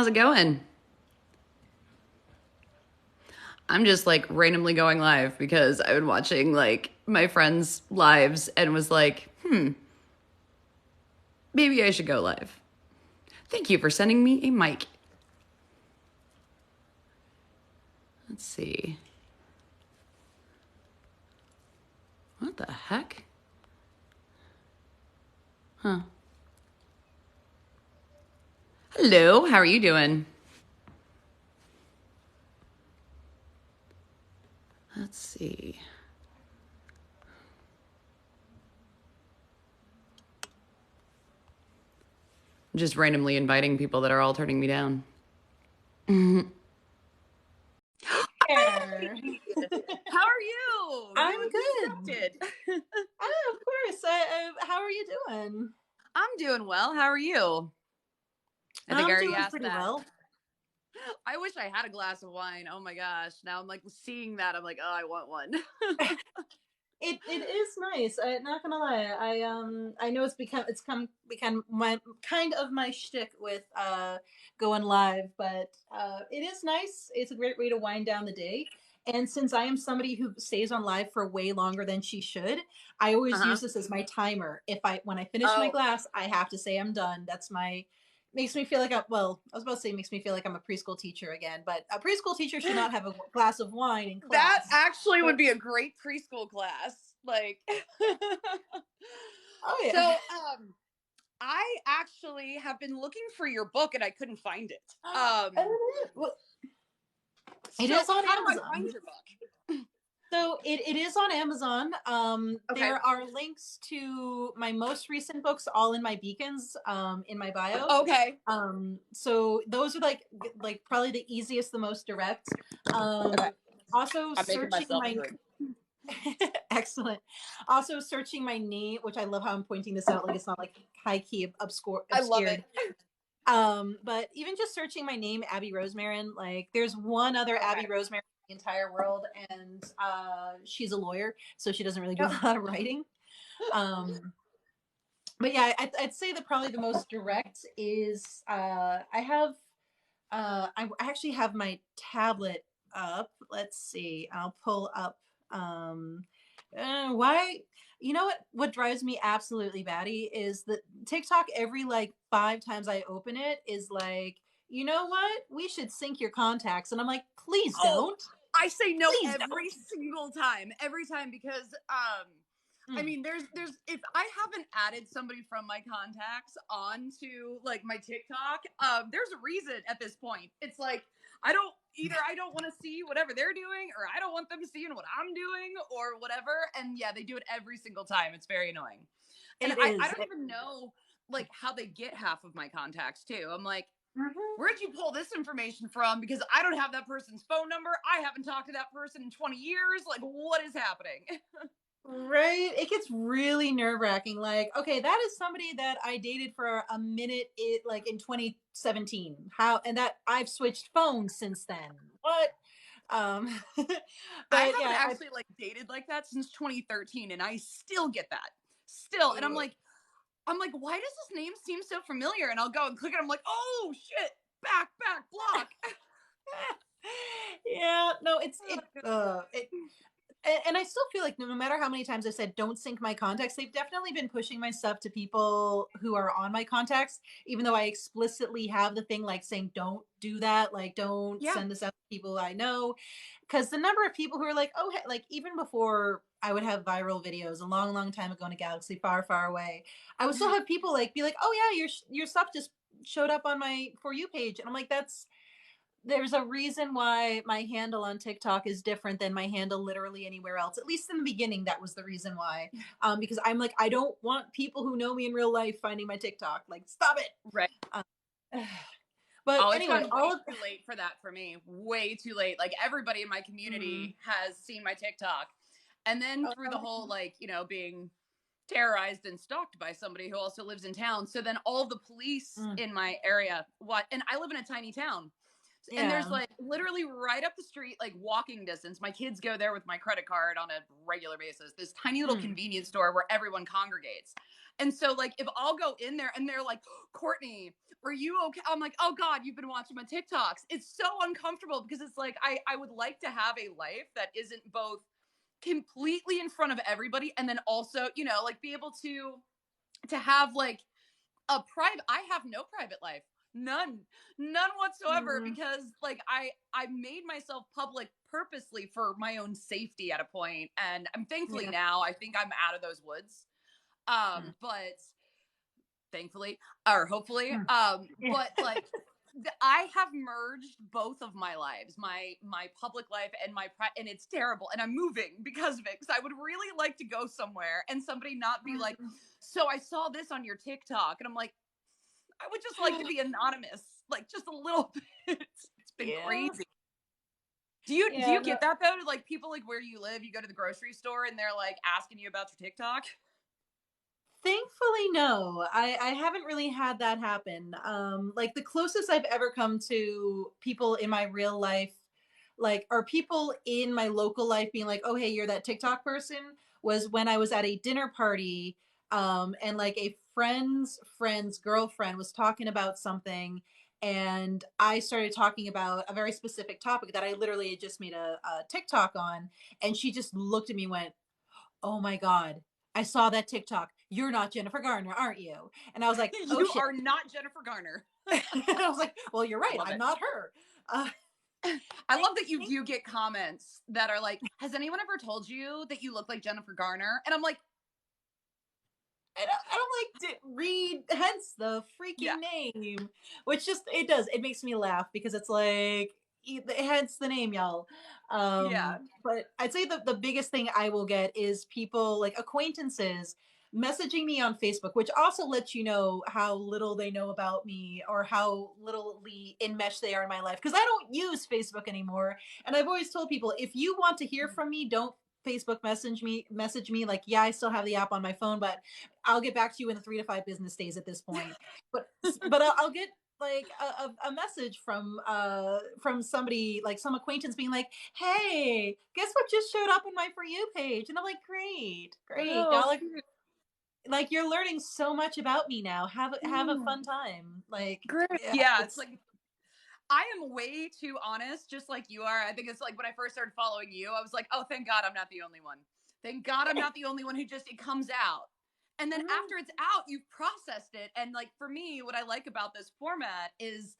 How's it going? I'm just like randomly going live because I've been watching like my friends' lives and was like, maybe I should go live. Thank you for sending me a mic. Let's see. What the heck? Huh. Hello, how are you doing? Let's see. I'm just randomly inviting people that are all turning me down. There. How are you? I'm You good. accepted. Oh, of course. How are you doing? I'm doing well. How are you? I think I I'm already doing asked pretty that. well. I wish I had a glass of wine. Oh my gosh. Now I'm like seeing that. I'm like, oh, I want one. It is nice. Not gonna lie. I know it's become my kind of my shtick with going live, but it is nice. It's a great way to wind down the day. And since I am somebody who stays on live for way longer than she should, I always Uh-huh. use this as my timer. If I when I finish my Oh, glass, I have to say I'm done. That's my makes me feel like I was about to say makes me feel like I'm a preschool teacher again, but a preschool teacher should not have a glass of wine in that class. actually would But be a great preschool class. Like, oh so, yeah. I actually have been looking for your book and I couldn't find it. Well, it So is on how do I Amazon. find your book? So it is on Amazon. Okay. There are links to my most recent books all in my beacons in my bio. Okay. So those are like probably the easiest, the most direct. Okay. Also I'm making searching myself a my drink. excellent. Also searching my name, which I love how I'm pointing this out, like it's not like high key I love it. obscured. But even just searching my name, Abby Rosemarin, like there's one other Abby Okay. Rosemarin in the entire world, and she's a lawyer, so she doesn't really do Yep. a lot of writing. Um, but yeah, I'd say that probably the most direct is I actually have my tablet up. Let's see, I'll pull up. Um, why? You know what drives me absolutely batty is that TikTok every like 5 times I open it is like, you know what? We should sync your contacts, and I'm like, please Oh, don't, I say no please every don't. single time. Every time because I Mm. mean there's if I haven't added somebody from my contacts onto like my TikTok, there's a reason at this point. It's like I don't want to see whatever they're doing or I don't want them seeing what I'm doing or whatever. And yeah, they do it every single time. It's very annoying. And It I is. don't even know like how they get half of my contacts too. I'm like, Mhm. where'd you pull this information from? Because I don't have that person's phone number. I haven't talked to that person in 20 years. Like, what is happening? Right? It gets really nerve-wracking. Like, okay, that is somebody that I dated for a minute like in 2017. How and that I've switched phones since then. What? Um I but haven't yeah, actually like dated like that since 2013, and I still get that. Still. And I'm like, why does this name seem so familiar? And I'll go and click it. I'm like, oh shit, back, block. yeah, no, and I still feel like no matter how many times I've said don't sync my contacts, they've definitely been pushing my stuff to people who are on my contacts, even though I explicitly have the thing like saying don't do that, like don't Yeah. send this out to people I know. Because the number of people who are like, oh, like even before I would have viral videos a long, long time ago in a galaxy far, far away, I would still have people like be like, oh yeah, your stuff just showed up on my For You page, and I'm like, there's a reason why my handle on TikTok is different than my handle literally anywhere else. At least in the beginning, that was the reason why. Because I'm like, I don't want people who know me in real life finding my TikTok. Like, stop it. Right. Um, but Oh, it's anyway, gotten way all of too late for that for me. Way too late. Like everybody in my mm, community has seen my TikTok. And then through the oh, whole like, being terrorized and stalked by somebody who also lives in town. So then all the police mm, in my area, and I live in a tiny town. And there's yeah. like literally right up the street, like walking distance. My kids go there with my credit card on a regular basis. This tiny little Mm, convenience store where everyone congregates. And so like if I'll go in there and they're like, Courtney, are you okay? I'm like, oh God, you've been watching my TikToks. It's so uncomfortable because it's like I would like to have a life that isn't both completely in front of everybody and then also, you know, like be able to have like a private I have no private life. None whatsoever Mm, because like I made myself public purposely for my own safety at a point and I'm thankfully yeah. now I think I'm out of those woods. Mm, But thankfully or hopefully mm. Yeah. but like I have merged both of my lives, my public life and and it's terrible. And I'm moving because of it. Because I would really like to go somewhere and somebody not be like, Mm. "So I saw this on your TikTok," and I'm like, "I would just like to be anonymous, like just a little bit." It's been Yeah. crazy. Do Yeah. you get that though? Like people like where you live, you go to the grocery store and they're like asking you about your TikTok. Thankfully, no. I haven't really had that happen. Like the closest I've ever come to people in my real life, like, or people in my local life being like, "Oh, hey, you're that TikTok person," was when I was at a dinner party, and like a friend's girlfriend was talking about something, and I started talking about a very specific topic that I literally had just made a TikTok on, and she just looked at me and went, "Oh my God, I saw that TikTok. You're not Jennifer Garner, aren't you?" And I was like, "Oh You shit." are not Jennifer Garner. I was like, "Well, you're right. Love I'm it. not her." Uh, I I love that you think, do get comments that are like, "Has anyone ever told you that you look like Jennifer Garner?" And I'm like, I don't like to read, hence the "Yeah, freaking name, which just, it does. It makes me laugh because it's like, hence the name, y'all. yeah, But I'd say the biggest thing I will get is people, like acquaintances, messaging me on Facebook, which also lets you know how little they know about me or how little enmeshed they are in my life. Because I don't use Facebook anymore. And I've always told people, if you want to hear from me, don't Facebook message me. Like, yeah, I still have the app on my phone, but I'll get back to you in the 3 to 5 business days at this point. But I'll get like a message from somebody, like some acquaintance being like, "Hey, guess what just showed up on my For You page?" And I'm like, great, oh, y'all are cute. like, you're learning so much about me now. Have a Mm, fun time. Like, great." yeah, Yeah, it's it's like I am way too honest, just like you are. I think it's like when I first started following you, I was like, "Oh, thank God I'm not the only one. Thank God I'm not the only one who just it comes out." And then Mhm. after it's out, you've processed it. And like for me, what I like about this format is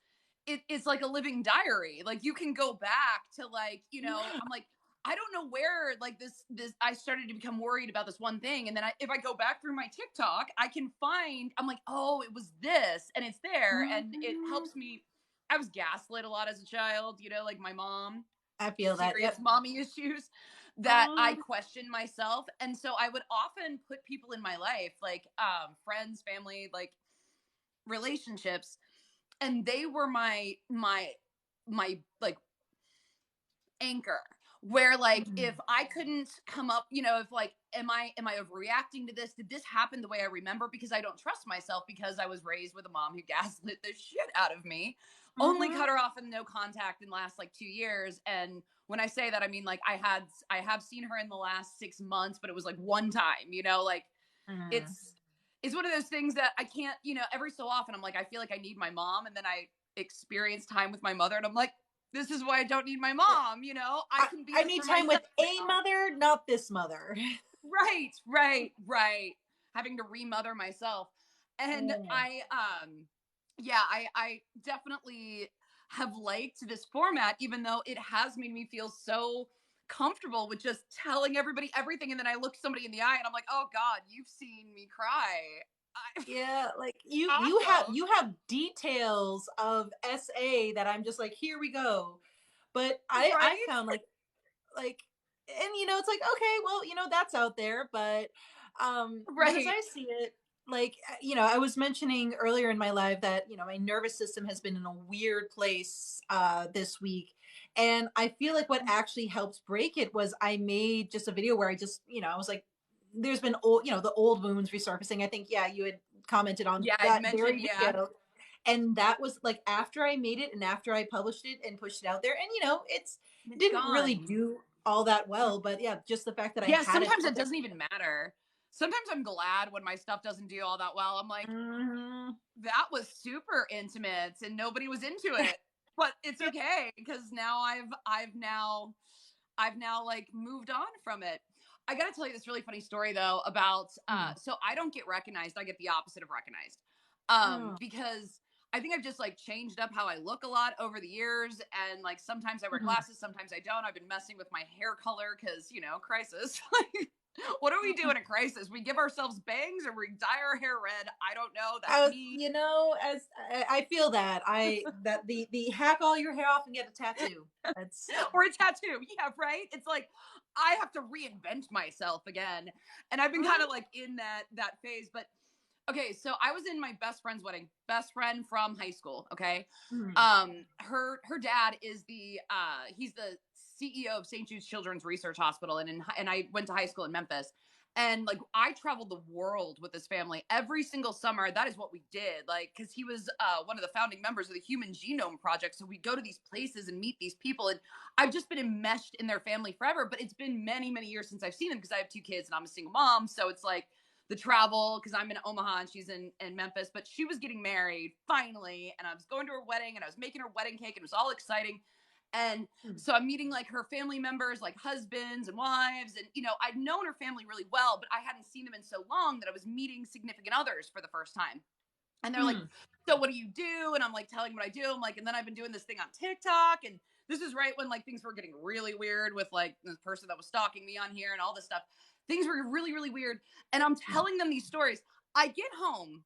it's like a living diary. Like you can go back to like, you know, I'm like, I don't know where like this I started to become worried about this one thing. And then if I go back through my TikTok, I can find, I'm like, oh, it was this and it's there. And it Mhm. helps me. I was gaslit a lot as a child, you know, like my mom, I feel that. serious Yep. mommy issues that I Mhm. questioned myself. And so I would often put people in my life, like friends, family, like relationships, and they were my like anchor where like if Mhm. I couldn't come up, you know, if like am I overreacting to this, did this happen the way I remember, because I don't trust myself because I was raised with a mom who gaslit the shit out of me, only Mhm. cut her off in no contact in the last like 2 years. And when I say that, I mean like I have seen her in the last 6 months, but it was like one time, you know, like Mhm. it's one of those things that I can't, you know, every so often I'm like, I feel like I need my mom. And then I experience time with my mother and I'm like, this is why I don't need my mom. You know, I can be I this need for time with myself a now. mother, not this mother. Right, right, right. Having to remother myself. And Mm. yeah, I definitely have liked this format, even though it has made me feel so comfortable with just telling everybody everything. And then I look somebody in the eye and I'm like, oh God, you've seen me cry. I, Yeah, like you have awesome. you have details of SA that I'm just like, here we go. But I Right? found like, and it's like, okay, well, that's out there, but as Right. I see it, like, I was mentioning earlier in my life that, my nervous system has been in a weird place this week. And I feel like what actually helps break it was I made just a video where I just, I was like, there's been old, the old wounds resurfacing. I think, yeah, you had commented on Yeah, I'd that mentioned, very yeah. video. And that was like after I made it and after I published it and pushed it out there. And It's didn't really gone. do all that well, but yeah, just the fact that I Yeah, had it sometimes out it there. doesn't even matter. sometimes I'm glad when my stuff doesn't do all that well. I'm like, Mhm. that was super intimate and nobody was into it. But it's okay because now I've now like moved on from it. I gotta tell you this really funny story though about Mm. so I don't get recognized, I get the opposite of recognized. Oh. Because I think I've just like changed up how I look a lot over the years, and like sometimes I wear Mhm. glasses, sometimes I don't. I've been messing with my hair color because, you know, crisis. What do we do in a crisis? We give ourselves bangs or we dye our hair red. I don't know. That's I was, me. as I feel that the hack all your hair off and get a tattoo. That's Or a tattoo. Yeah, right. It's like I have to reinvent myself again, and I've been kind Mhm. of like in that phase. But okay, so I was in my best friend's wedding, best friend from high school. Okay, Mhm. her dad is the he's the CEO of St. Jude's Children's Research Hospital, and I went to high school in Memphis. And like I traveled the world with this family every single summer. That is what we did. Like, because he was one of the founding members of the Human Genome Project. So we'd go to these places and meet these people. And I've just been enmeshed in their family forever. But it's been many, many years since I've seen them because I have two kids and I'm a single mom. So it's like the travel, because I'm in Omaha and she's in Memphis. But she was getting married finally, and I was going to her wedding and I was making her wedding cake and it was all exciting. And Mhm. so I'm meeting like her family members, like husbands and wives. And, you know, I'd known her family really well, but I hadn't seen them in so long that I was meeting significant others for the first time. And they're like, Mhm. so what do you do? And I'm like telling what I do. I'm like, and then I've been doing this thing on TikTok. And this is right when like things were getting really weird with like the person that was stalking me on here and all this stuff. Things were really, really weird. And I'm telling them these stories. I get home,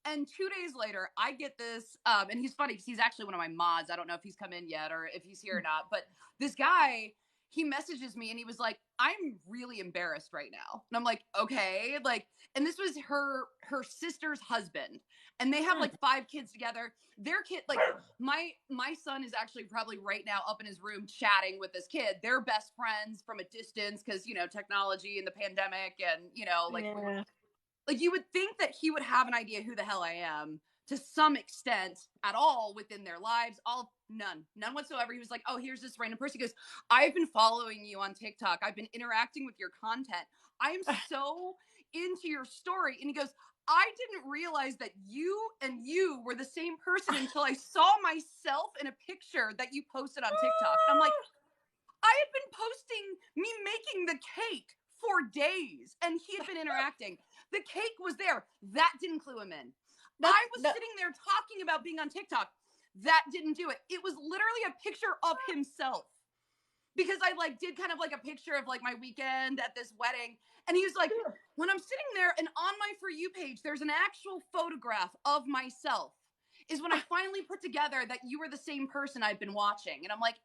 and 2 days later, I get this, and he's funny because he's actually one of my mods. I don't know if he's come in yet or if he's here or not, but this guy, he messages me and he was like, "I'm really embarrassed right now," and I'm like, "Okay," like, and this was her sister's husband, and they have Mhm. like 5 kids together. Their kid, like my son is actually probably right now up in his room chatting with this kid. They're best friends from a distance because, you know, technology and the pandemic, and you know, Yeah. like you would think that he would have an idea who the hell I am to some extent at all within their lives. All none whatsoever. He was like, "Oh, here's this random person." He goes, "I've been following you on TikTok. I've been interacting with your content. I am so into your story." And he goes, "I didn't realize that you were the same person until I saw myself in a picture that you posted on TikTok." And I'm like, I had been posting me making the cake for days and he had been interacting. The cake was there. That didn't clue him in. That's I was that. sitting there talking about being on TikTok. That didn't do it. It was literally a picture of himself because I like did kind of like a picture of like my weekend at this wedding. And he was like, when I'm sitting there and on my For You page, there's an actual photograph of myself, is when I finally put together that you were the same person I'd been watching. And I'm like,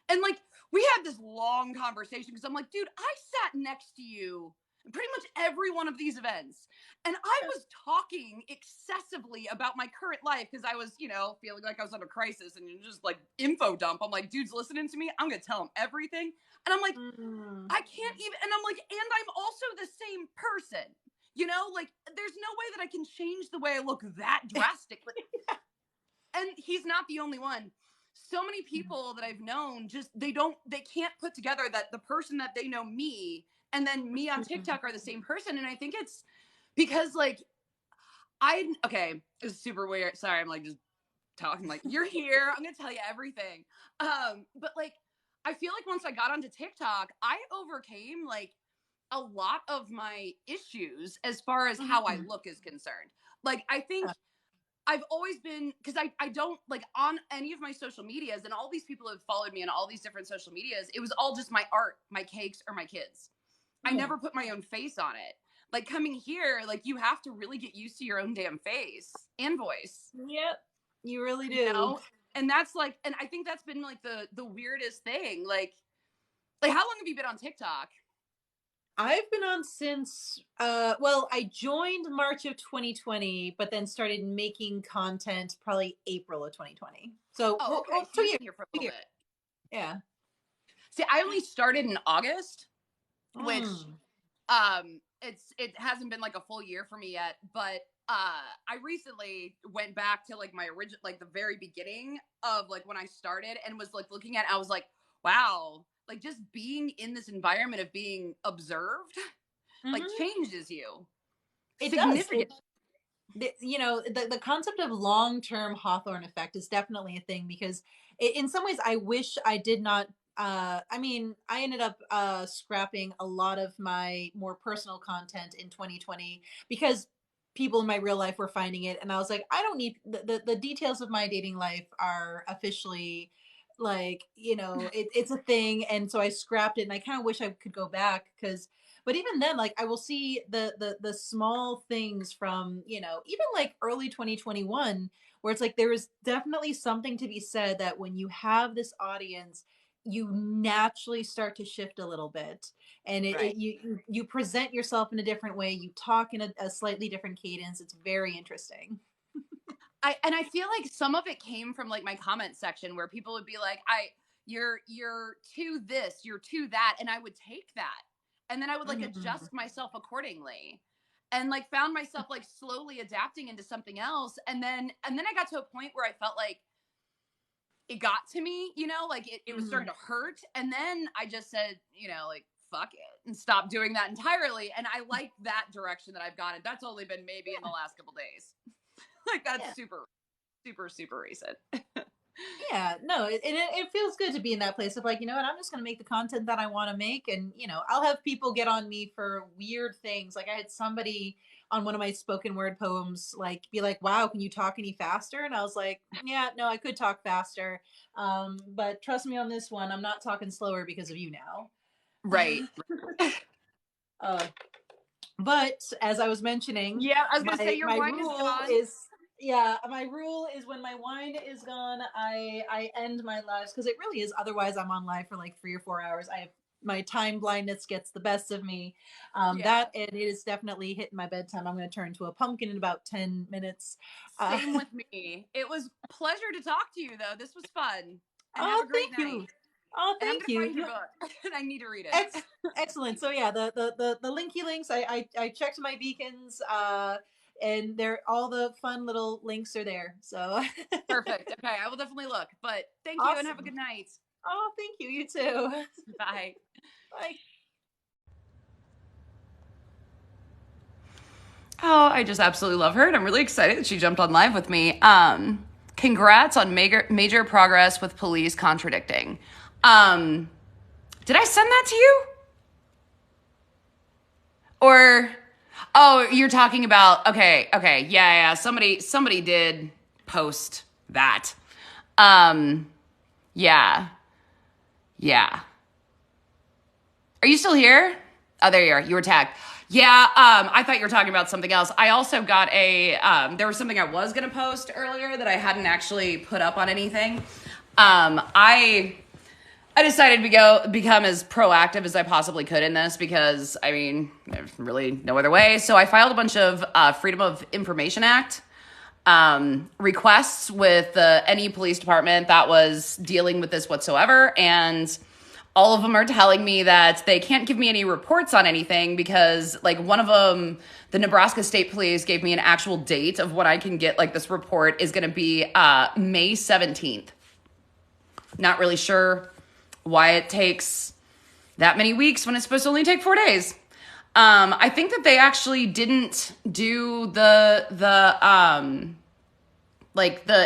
and like we had this long conversation because I'm like, dude, I sat next to you pretty much every one of these events. And I was talking excessively about my current life because I was, you know, feeling like I was under crisis and just like info dump. I'm like, dude's listening to me. I'm going to tell him everything. And I'm like, Mm. I can't even. And I'm like, and I'm also the same person. You know, like there's no way that I can change the way I look that drastically. And he's not the only one. So many people that I've known just they can't put together that the person that they know me and then me on TikTok are the same person. And I think it's because like okay, it's super weird. Sorry, I'm like just talking like you're here. I'm gonna tell you everything. But like I feel like once I got onto TikTok, I overcame like a lot of my issues as far as how I Mhm. look is concerned. Like I think I've always been, because I don't like on any of my social medias, and all these people have followed me on all these different social medias. It was all just my art, my cakes, or my kids. I Yeah. never put my own face on it. Like coming here, like you have to really get used to your own damn face and voice, Yep. You really you do. know? And that's like, and I think that's been like the weirdest thing. Like how long have you been on TikTok? I've been on since well, I joined March of 2020, but then started making content probably April of 2020. So, Oh, okay. So two you've years, been here for a 2 little years. bit. Yeah. See, I only started in August, which Mm. it hasn't been like a full year for me yet, but I recently went back to like my original, like the very beginning of like when I started and was like looking at it, I was like, wow, like just being in this environment of being observed like changes you. It does. You know, the concept of long-term Hawthorne effect is definitely a thing, because in some ways I wish I did not I mean, I ended up scrapping a lot of my more personal content in 2020 because people in my real life were finding it, and I was like, I don't need the details of my dating life are officially, like, you know, it's a thing. And so I scrapped it, and I kind of wish I could go back, because but even then, like, I will see the small things from, you know, even like early 2021, where it's like there is definitely something to be said that when you have this audience, you naturally start to shift a little bit, and Right. you present yourself in a different way, you talk in a slightly different cadence. It's very interesting. And I feel like some of it came from like my comment section where people would be like, you're to this, you're to that. And I would take that. And then I would like Mhm. adjust myself accordingly. And like found myself like slowly adapting into something else. And then I got to a point where I felt like it got to me, you know, like it was starting Mhm. to hurt. And then I just said, you know, like, fuck it, and stop doing that entirely. And I like that direction that I've gone in. That's only been maybe in the Yeah, last couple days. Like that's yeah. super, super, super recent. Yeah, no, it feels good to be in that place of like, you know what, I'm just going to make the content that I want to make. And, you know, I'll have people get on me for weird things. Like, I had somebody on one of my spoken word poems, like, be like, wow, can you talk any faster? And I was like, yeah, no, I could talk faster. But trust me on this one, I'm not talking slower because of you now. Right. uh, but as I was mentioning, Yeah, I was gonna say my your my wine is rule gone. is, yeah, my rule is when my wine is gone, I end my lives, because it really is. Otherwise, I'm on live for like 3 or 4 hours. I have my time blindness gets the best of me. Yeah. That, and it is definitely hitting my bedtime. I'm going to turn to a pumpkin in about 10 minutes. Uh, Same with me. It was pleasure to talk to you though. This was fun. And have oh, a great thank night. you. Oh, And I'm thank gonna you. find your book. And I need to read it. Excellent. So yeah, the linky links. I checked my beacons. And they're all the fun little links are there. So Perfect. Okay, I will definitely look. But thank you and have a awesome. good night. Oh, thank you. You too. Bye. Bye. Oh, I just absolutely love her, and I'm really excited that she jumped on live with me. Congrats on major progress with police contradicting. Um, did I send that to you? Or oh, you're talking about okay, yeah. Somebody did post that. Um, yeah. Yeah. Are you still here? Oh, there you are. You were tagged. Yeah, I thought you were talking about something else. I also got there was something I was going to post earlier that I hadn't actually put up on anything. I decided to become as proactive as I possibly could in this because, I mean, there's really no other way. So I filed a bunch of Freedom of Information Act requests with any police department that was dealing with this whatsoever. And all of them are telling me that they can't give me any reports on anything because, like, one of them, the Nebraska State Police gave me an actual date of when I can get, like, this report is going to be May 17th. Not really sure why it takes that many weeks when it's supposed to only take 4 days. I think that they actually didn't do the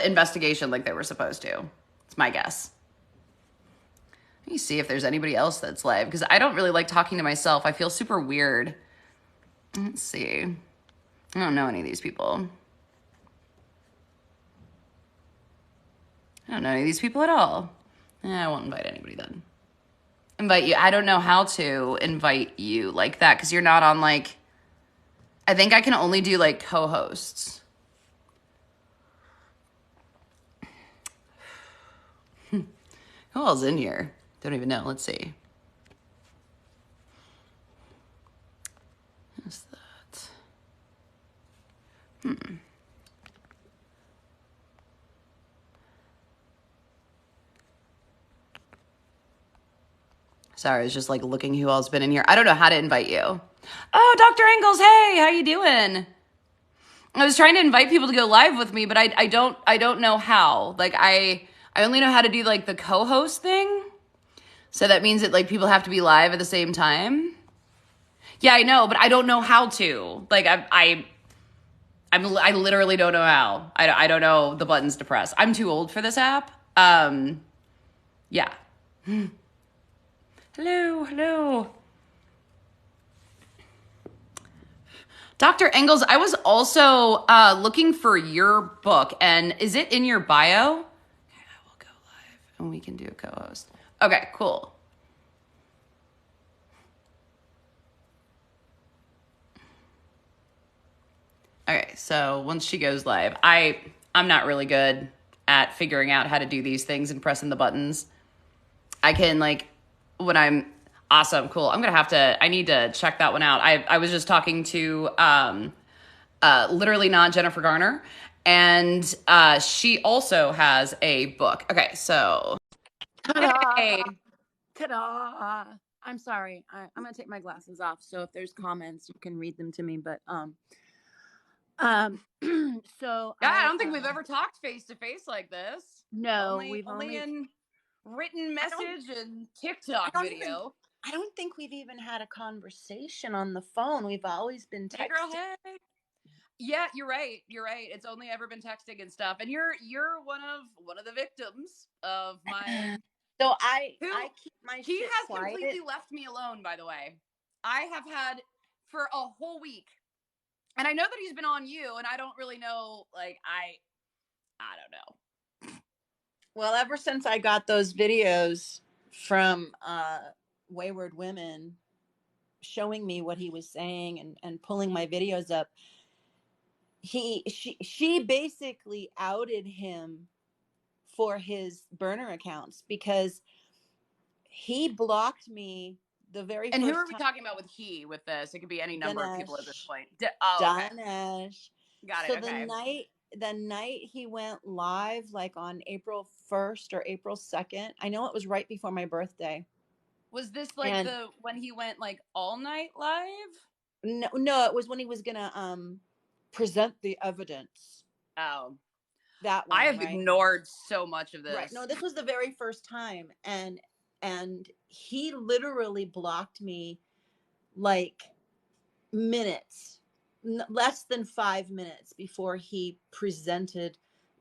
investigation like they were supposed to. It's my guess. Let me see if there's anybody else that's live because I don't really like talking to myself. I feel super weird. Let's see. I don't know any of these people. I don't know any of these people at all. I won't invite anybody then. Invite you. I don't know how to invite you like that because you're not on, like, I think I can only do like co-hosts. Who else in here? Don't even know. Let's see. Who's that? Sorry, I was just like looking who else been in here. I don't know how to invite you. Oh, Dr. Engels, hey, how you doing? I was trying to invite people to go live with me, but I don't know how. Like I only know how to do like the co-host thing. So that means that like people have to be live at the same time. Yeah, I know, but I don't know how to. Like I literally don't know how. I don't know the buttons to press. I'm too old for this app. Yeah. Hello, hello. Dr. Engels, I was also looking for your book, and is it in your bio? Okay, I will go live, and we can do a co-host. Okay, cool. Okay, so once she goes live, I'm not really good at figuring out how to do these things and pressing the buttons. I can like when I'm awesome, cool. I need to check that one out. I was just talking to literally not Jennifer Garner, and she also has a book. Okay, so Ta-da! hey, Ta-da! I'm sorry. I'm gonna take my glasses off, so if there's comments, you can read them to me. But so yeah, I don't think we've ever talked face to face like this. No, only in written I don't- message and TikTok video. I don't think we've even had a conversation on the phone. We've always been Hey girl, texting. hey. Yeah, you're right. You're right. It's only ever been texting and stuff. And you're one of the victims of my So I keep my he shit has quiet. completely left me alone, by the way. I have had for a whole week. And I know that he's been on you, and I don't really know, like I don't know. Well, ever since I got those videos from Wayward Women showing me what he was saying and pulling my videos up, she basically outed him for his burner accounts because he blocked me the very And who first are we time. talking about with this? It could be any number of people at this point. Okay. Danesh. Got it. So Okay. the night he went live, like on April 1st or April 2nd, I know it was right before my birthday. Was this like And when he went like all night live? no, it was when he was gonna present the evidence. Oh. That one, I have right? ignored so much of this. Right. No, this was the very first time, and he literally blocked me like minutes, less than 5 minutes before he presented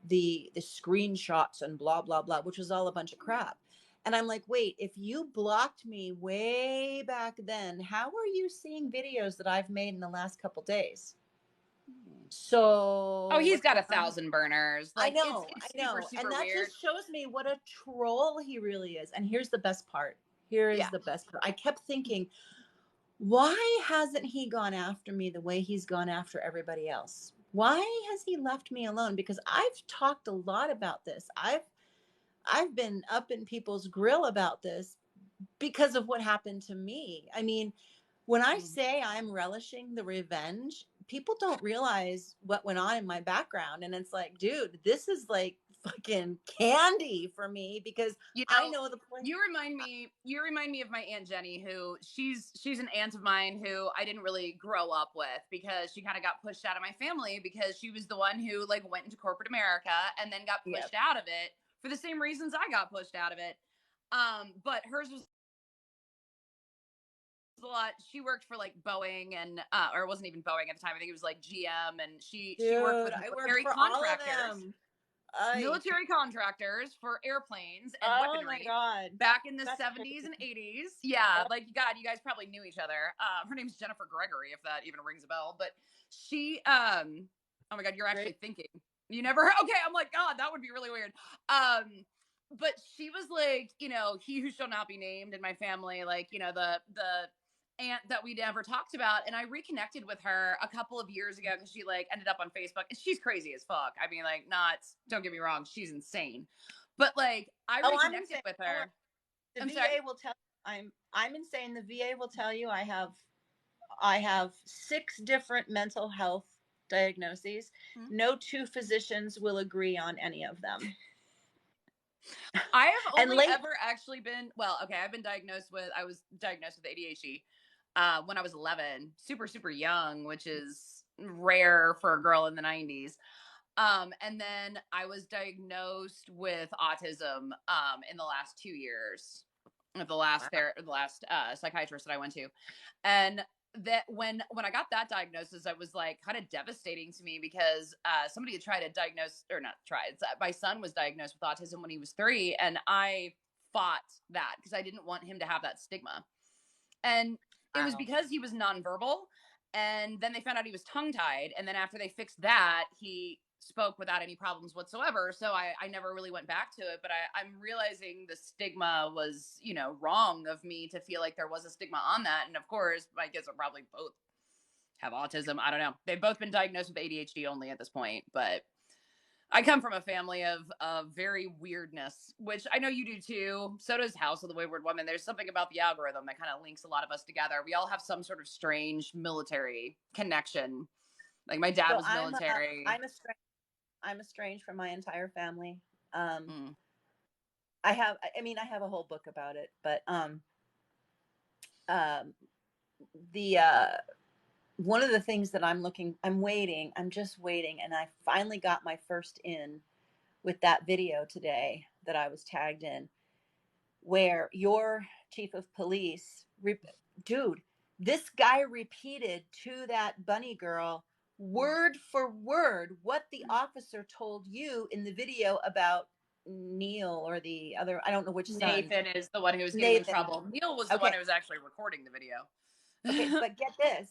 the screenshots and blah blah blah, which was all a bunch of crap. And I'm like, wait, if you blocked me way back then, how are you seeing videos that I've made in the last couple days? So he's got 1,000 burners. Like, I know, it's I know, super and that weird. just shows me what a troll he really is. And here's the best part. The best part. I kept thinking, why hasn't he gone after me the way he's gone after everybody else? Why has he left me alone? Because I've talked a lot about this. I've been up in people's grill about this because of what happened to me. I mean, when I say I'm relishing the revenge, people don't realize what went on in my background. And it's like, dude, this is like fucking candy for me because I know the point. You remind me of my Aunt Jenny, who she's an aunt of mine who I didn't really grow up with because she kind of got pushed out of my family because she was the one who like went into corporate America and then got pushed out of it for the same reasons I got pushed out of it. But hers was a lot. She worked for like Boeing and or it wasn't even Boeing at the time. I think it was like GM, and she worked with military contractors. Military contractors for airplanes and weaponry. Oh my God. Back in the 70s and 80s. Yeah, like God, you guys probably knew each other. Her name's Jennifer Gregory, if that even rings a bell. But she oh my God, you're actually thinking. You never okay, I'm like, God, that would be really weird. But she was like, he who shall not be named in my family, like, the aunt that we never talked about. And I reconnected with her a couple of years ago because she like ended up on Facebook, and she's crazy as fuck. I mean, like, don't get me wrong, she's insane. But like I reconnected with her. The VA will tell you I'm insane. The VA will tell you I have 6 different mental health diagnoses. No 2 physicians will agree on any of them. I have only ever actually been, I've been diagnosed with ADHD when I was 11, super, super young, which is rare for a girl in the 90s. And then I was diagnosed with autism in the last 2 years. The last psychiatrist that I went to. And that when I got that diagnosis, it was like kind of devastating to me because somebody had tried to diagnose, or not tried. My son was diagnosed with autism when he was 3, and I fought that because I didn't want him to have that stigma. And it was because he was nonverbal, and then they found out he was tongue-tied, and then after they fixed that, he spoke without any problems whatsoever. So I never really went back to it, but I'm realizing the stigma was, wrong of me to feel like there was a stigma on that. And of course, my kids will probably both have autism. I don't know. They've both been diagnosed with ADHD only at this point, but I come from a family of very weirdness, which I know you do too. So does House of the Wayward Woman. There's something about the algorithm that kind of links a lot of us together. We all have some sort of strange military connection. Like my dad was military. I'm estranged from my entire family. I have a whole book about it, but one of the things that I'm just waiting, and I finally got my first in with that video today that I was tagged in, where your chief of police, dude, this guy repeated to that bunny girl word for word what the officer told you in the video about Neil, or the other, I don't know which Nathan son. is the one who was getting in trouble. Neil was the one who was actually recording the video. Okay, but get this.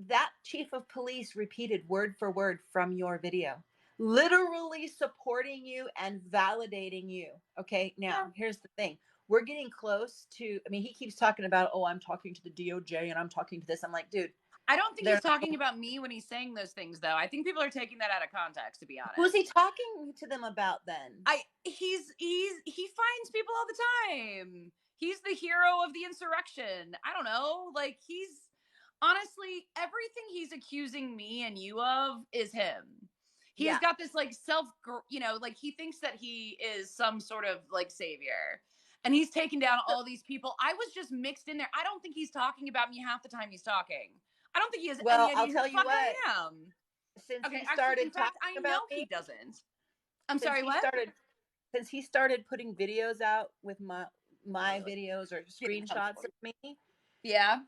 That chief of police repeated word for word from your video, literally supporting you and validating you. Okay, now here's the thing. We're getting close to, he keeps talking about, I'm talking to the DOJ and I'm talking to this. I'm like, dude. I don't think he's talking about me when he's saying those things, though. I think people are taking that out of context, to be honest. Who's he talking to them about then? He finds people all the time. He's the hero of the insurrection. I don't know. Like, honestly, everything he's accusing me and you of is him. He's got this like like he thinks that he is some sort of like savior. And he's taken down all these people. I was just mixed in there. I don't think he's talking about me half the time he's talking. I don't think he has any idea I'll tell you what. I am. Since he started talking I about know he doesn't. I'm sorry, what? Since he started putting videos out with my videos or screenshots of me. Yeah.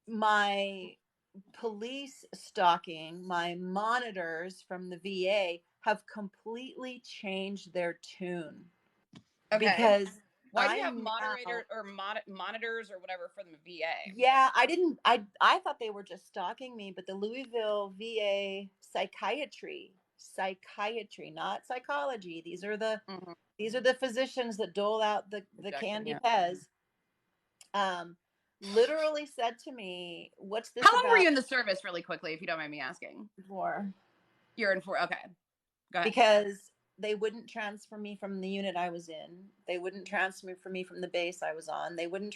My police stalking, my monitors from the VA have completely changed their tune. Okay. Because why do you have monitors or whatever from the VA? Yeah, I thought they were just stalking me, but the Louisville VA psychiatry, not psychology. These are the physicians that dole out the candy Pez. Literally said to me, "What's this?" How long were you in the service, really quickly, if you don't mind me asking? 4. You're in 4. Okay, go ahead. Because they wouldn't transfer me from the unit I was in. They wouldn't transfer me from the base I was on. They wouldn't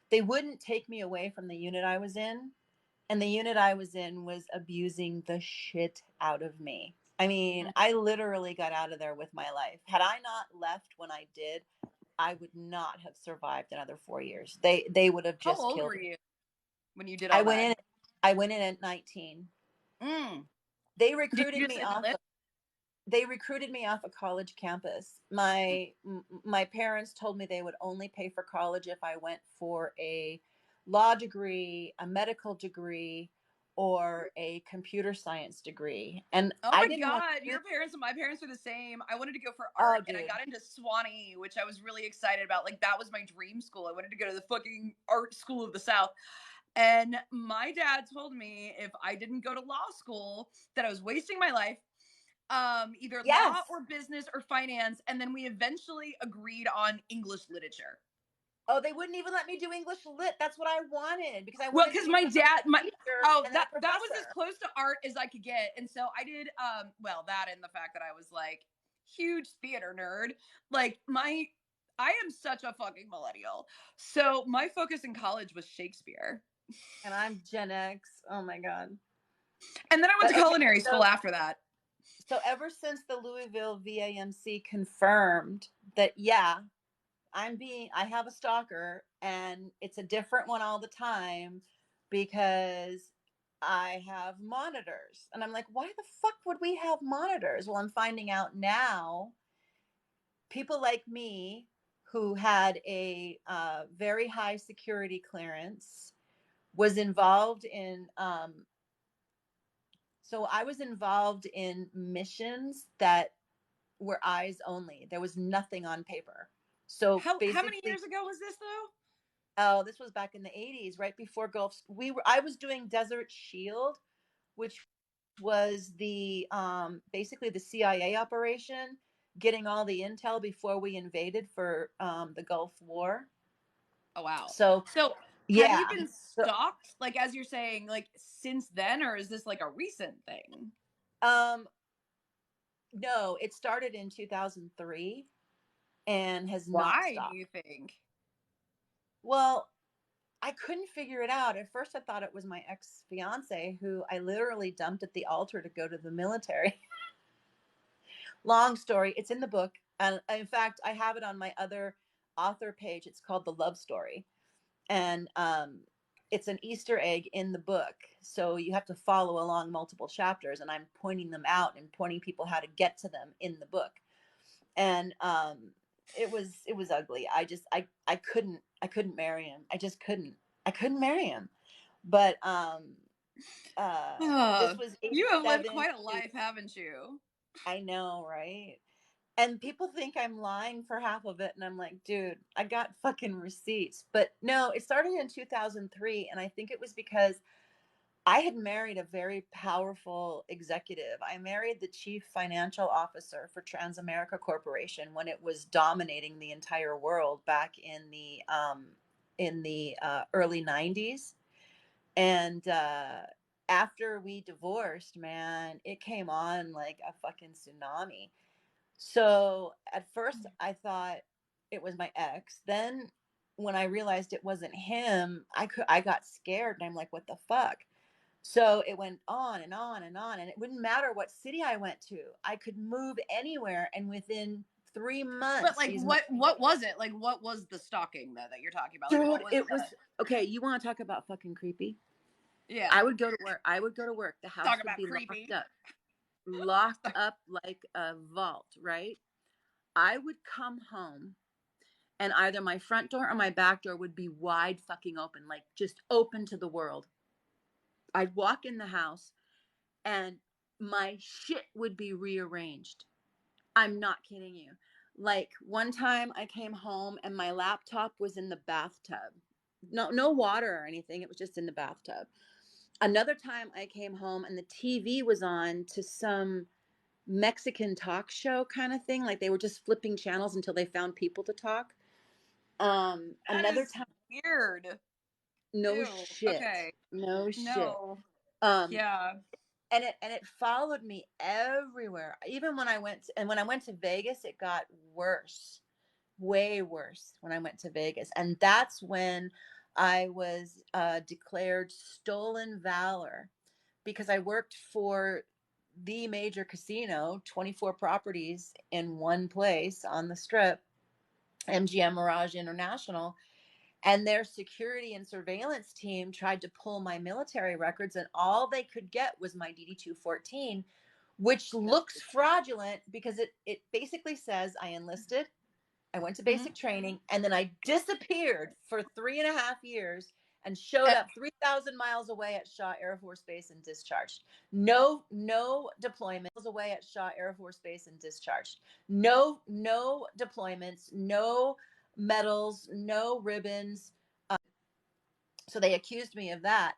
they wouldn't take me away from the unit I was in. And the unit I was in was abusing the shit out of me. I literally got out of there with my life. Had I not left when I did, I would not have survived another 4 years. They would have just killed me. How old were you when you did all that? I went in at 19. They recruited me off. They recruited me off a college campus. My parents told me they would only pay for college if I went for a law degree, a medical degree, or a computer science degree. And my God, your parents and my parents are the same. I wanted to go for art, and I got into Swanee, which I was really excited about. Like, that was my dream school. I wanted to go to the fucking art school of the South. And my dad told me if I didn't go to law school, that I was wasting my life. Either law or business or finance, and then we eventually agreed on English literature. Oh, they wouldn't even let me do English lit. That's what I wanted because my dad, that was as close to art as I could get, and so I did. That and the fact that I was like huge theater nerd. Like I am such a fucking millennial. So my focus in college was Shakespeare, and I'm Gen X. Oh my God. And then I went to culinary school after that. So ever since the Louisville VAMC confirmed that, I have a stalker and it's a different one all the time because I have monitors. And I'm like, why the fuck would we have monitors? Well, I'm finding out now people like me who had a very high security clearance, was involved in so I was involved in missions that were eyes only. There was nothing on paper. So How basically, many years ago was this though? oh, this was back in the 80s, right before Gulf. I was doing Desert Shield, which was the basically the CIA operation, getting all the intel before we invaded for the Gulf War. Oh wow. So So have you yeah. been So, stalked, like as you're saying, like since then, or is this like a recent thing? um no, it started in 2003 and has not Why do stopped. you think? Well, I couldn't figure it out. At first I thought it was my ex-fiance who I literally dumped at the altar to go to the military. Long story. It's in the book. And in fact, I have it on my other author page. It's called The Love Story. And it's an Easter egg in the book. So you have to follow along multiple chapters. And I'm pointing them out and pointing people how to get to them in the book. And it was ugly. I couldn't marry him. I couldn't marry him. But this was You have lived 87. quite a life, haven't you? I know, right? And people think I'm lying for half of it. And I'm like, dude, I got fucking receipts. But no, it started in 2003. And I think it was because I had married a very powerful executive. I married the chief financial officer for Transamerica Corporation when it was dominating the entire world back in the early 90s. And after we divorced, man, it came on like a fucking tsunami. So at first I thought it was my ex. Then when I realized it wasn't him, I got scared and I'm like, what the fuck? So it went on and on and on, and it wouldn't matter what city I went to. I could move anywhere, and within 3 months, But like, what was it? Like, what was the stalking that you're talking about? Like, dude, what was it was okay. You want to talk about fucking creepy? Yeah, I would go to work. The house talk would about be creepy. locked up like a vault, right? I would come home and either my front door or my back door would be wide fucking open, like just open to the world. I'd walk in the house and my shit would be rearranged. I'm not kidding you. Like one time I came home and my laptop was in the bathtub. No water or anything. It was just in the bathtub. Another time I came home and the TV was on to some Mexican talk show kind of thing. Like they were just flipping channels until they found people to talk. Another time, weird. no Ew. shit, Okay. no shit. No. Um, Yeah. and it followed me everywhere. Even when I went to Vegas, it got worse, way worse when I went to Vegas, and that's when I was declared stolen valor because I worked for the major casino, 24 properties in one place on the strip, MGM Mirage International. And their security and surveillance team tried to pull my military records, and all they could get was my DD 214, which looks fraudulent because it basically says I enlisted, I went to basic training, and then I disappeared for 3.5 years and showed up 3,000 miles away at Shaw Air Force Base and discharged. No deployments away at Shaw Air Force Base and discharged. No deployments, no medals, no ribbons. So they accused me of that,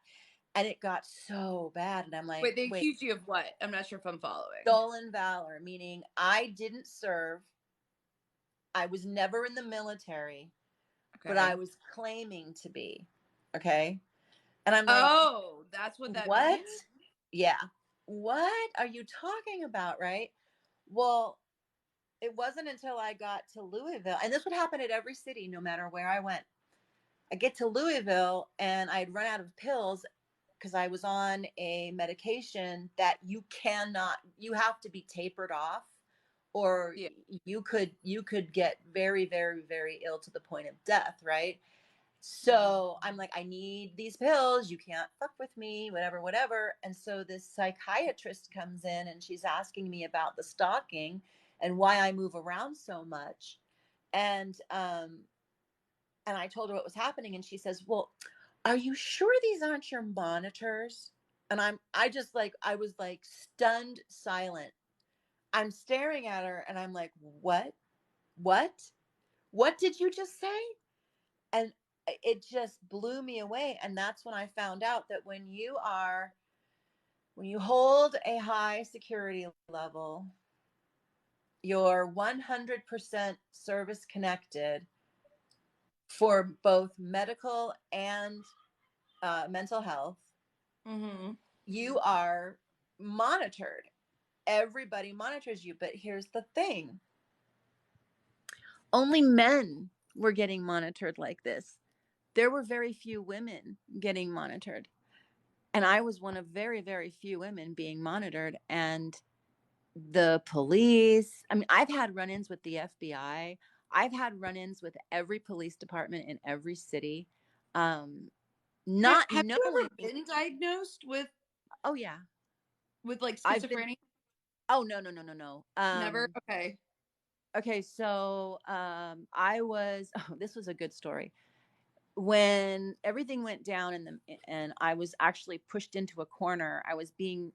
and it got so bad. And I'm like, Wait, they accused you of what? I'm not sure if I'm following. stolen valor, meaning I didn't serve. I was never in the military, but I was claiming to be. Okay. And I'm like, oh, that's what that what? means? Yeah. What are you talking about? Right. Well, it wasn't until I got to Louisville, and this would happen at every city, no matter where I went. I get to Louisville and I'd run out of pills because I was on a medication that you have to be tapered off, or Yeah. you could get very, very, very ill to the point of death, right? So I'm like, I need these pills. You can't fuck with me, whatever. And so this psychiatrist comes in and she's asking me about the stalking and why I move around so much. And I told her what was happening, and she says, "Well, are you sure these aren't your monitors?" And I was like stunned silent. I'm staring at her and I'm like, "What? What? What did you just say?" And it just blew me away. And that's when I found out that when you hold a high security level, you're 100% service connected for both medical and mental health. Mm-hmm. You are monitored. Everybody monitors you. But here's the thing: only men were getting monitored like this. There were very few women getting monitored. And I was one of very, very few women being monitored. And the police, I mean, I've had run-ins with the FBI. I've had run-ins with every police department in every city. Not Have you knowing. ever been diagnosed with Oh yeah. like I've been. schizophrenia? Oh no. Never. Okay. Okay, so I was. Oh, this was a good story. When everything went down and I was actually pushed into a corner, I was being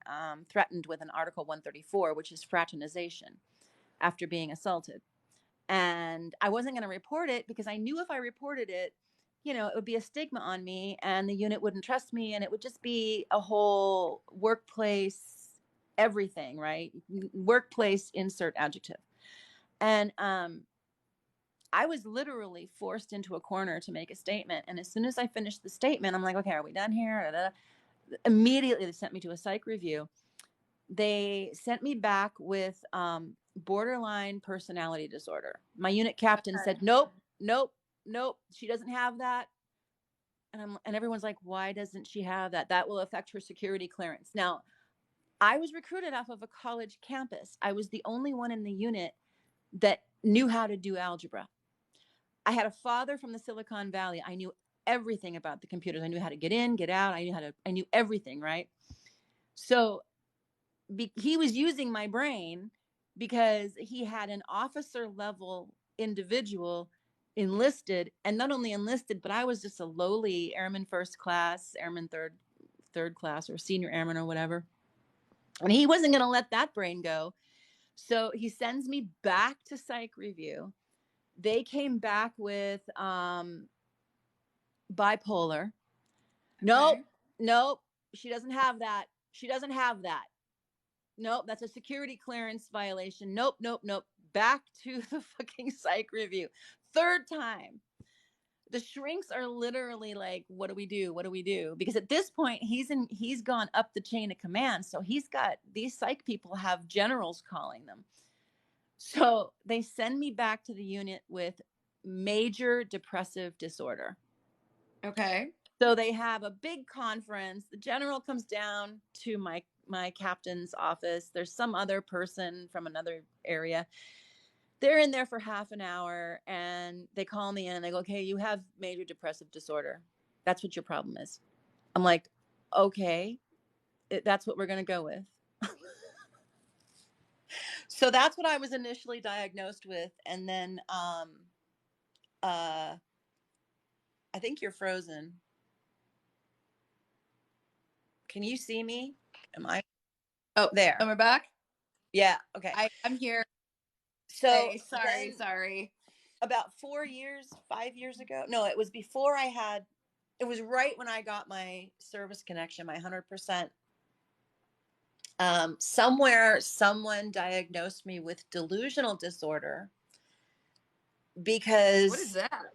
threatened with an Article 134, which is fraternization, after being assaulted. And I wasn't going to report it because I knew if I reported it, it would be a stigma on me and the unit wouldn't trust me, and it would just be a whole workplace, everything, right? Workplace, insert adjective. And I was literally forced into a corner to make a statement. And as soon as I finished the statement, I'm like, okay, are we done here? Immediately, they sent me to a psych review. They sent me back with borderline personality disorder. My unit captain said, nope, she doesn't have that. And everyone's like, why doesn't she have that? That will affect her security clearance. Now, I was recruited off of a college campus. I was the only one in the unit that knew how to do algebra. I had a father from the Silicon Valley. I knew everything about the computers. I knew how to get in, get out. I knew everything, right? So he was using my brain because he had an officer level individual enlisted, and not only enlisted, but I was just a lowly airman first class, airman third class, or senior airman or whatever. And he wasn't going to let that brain go. So he sends me back to psych review. They came back with bipolar. Okay. Nope. She doesn't have that. Nope. That's a security clearance violation. Nope. Back to the fucking psych review. Third time. The shrinks are literally like, what do we do? Because at this point, he's gone up the chain of command. So he's got, these psych people have generals calling them. So they send me back to the unit with major depressive disorder. Okay. So they have a big conference. The general comes down to my captain's office. There's some other person from another area. They're in there for half an hour and they call me in and they go, okay, you have major depressive disorder. That's what your problem is. I'm like, okay, that's what we're going to go with. So that's what I was initially diagnosed with. And then I think you're frozen. Can you see me? Am I? Oh, there. Am I back? Yeah. Okay. I'm here. So hey, sorry. About 5 years ago. No, it was before it was right when I got my service connection, my 100%. Somewhere someone diagnosed me with delusional disorder because what is that?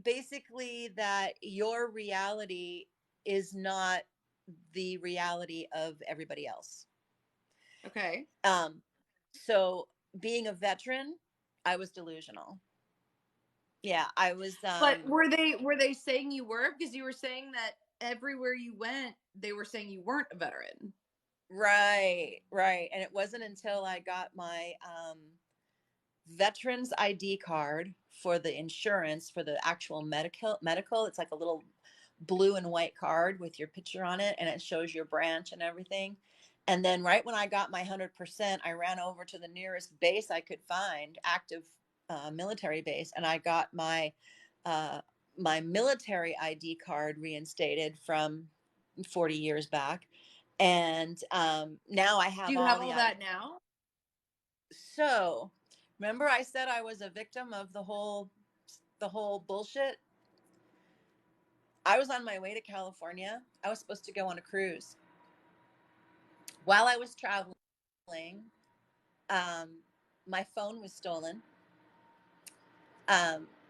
Basically that your reality is not the reality of everybody else. Okay. So being a veteran, I was delusional. Yeah, I was. But were they saying you were? Because you were saying that everywhere you went, they were saying you weren't a veteran. Right. And it wasn't until I got my veterans ID card for the insurance, for the actual medical. It's like a little blue and white card with your picture on it, and it shows your branch and everything. And then right when I got my 100%, I ran over to the nearest base I could find, active military base, and I got my my military ID card reinstated from 40 years back, and now I Do have you have all the all ID. that now? So, remember I said I was a victim of the whole bullshit? I was on my way to California. I was supposed to go on a cruise. While I was traveling, my phone was stolen.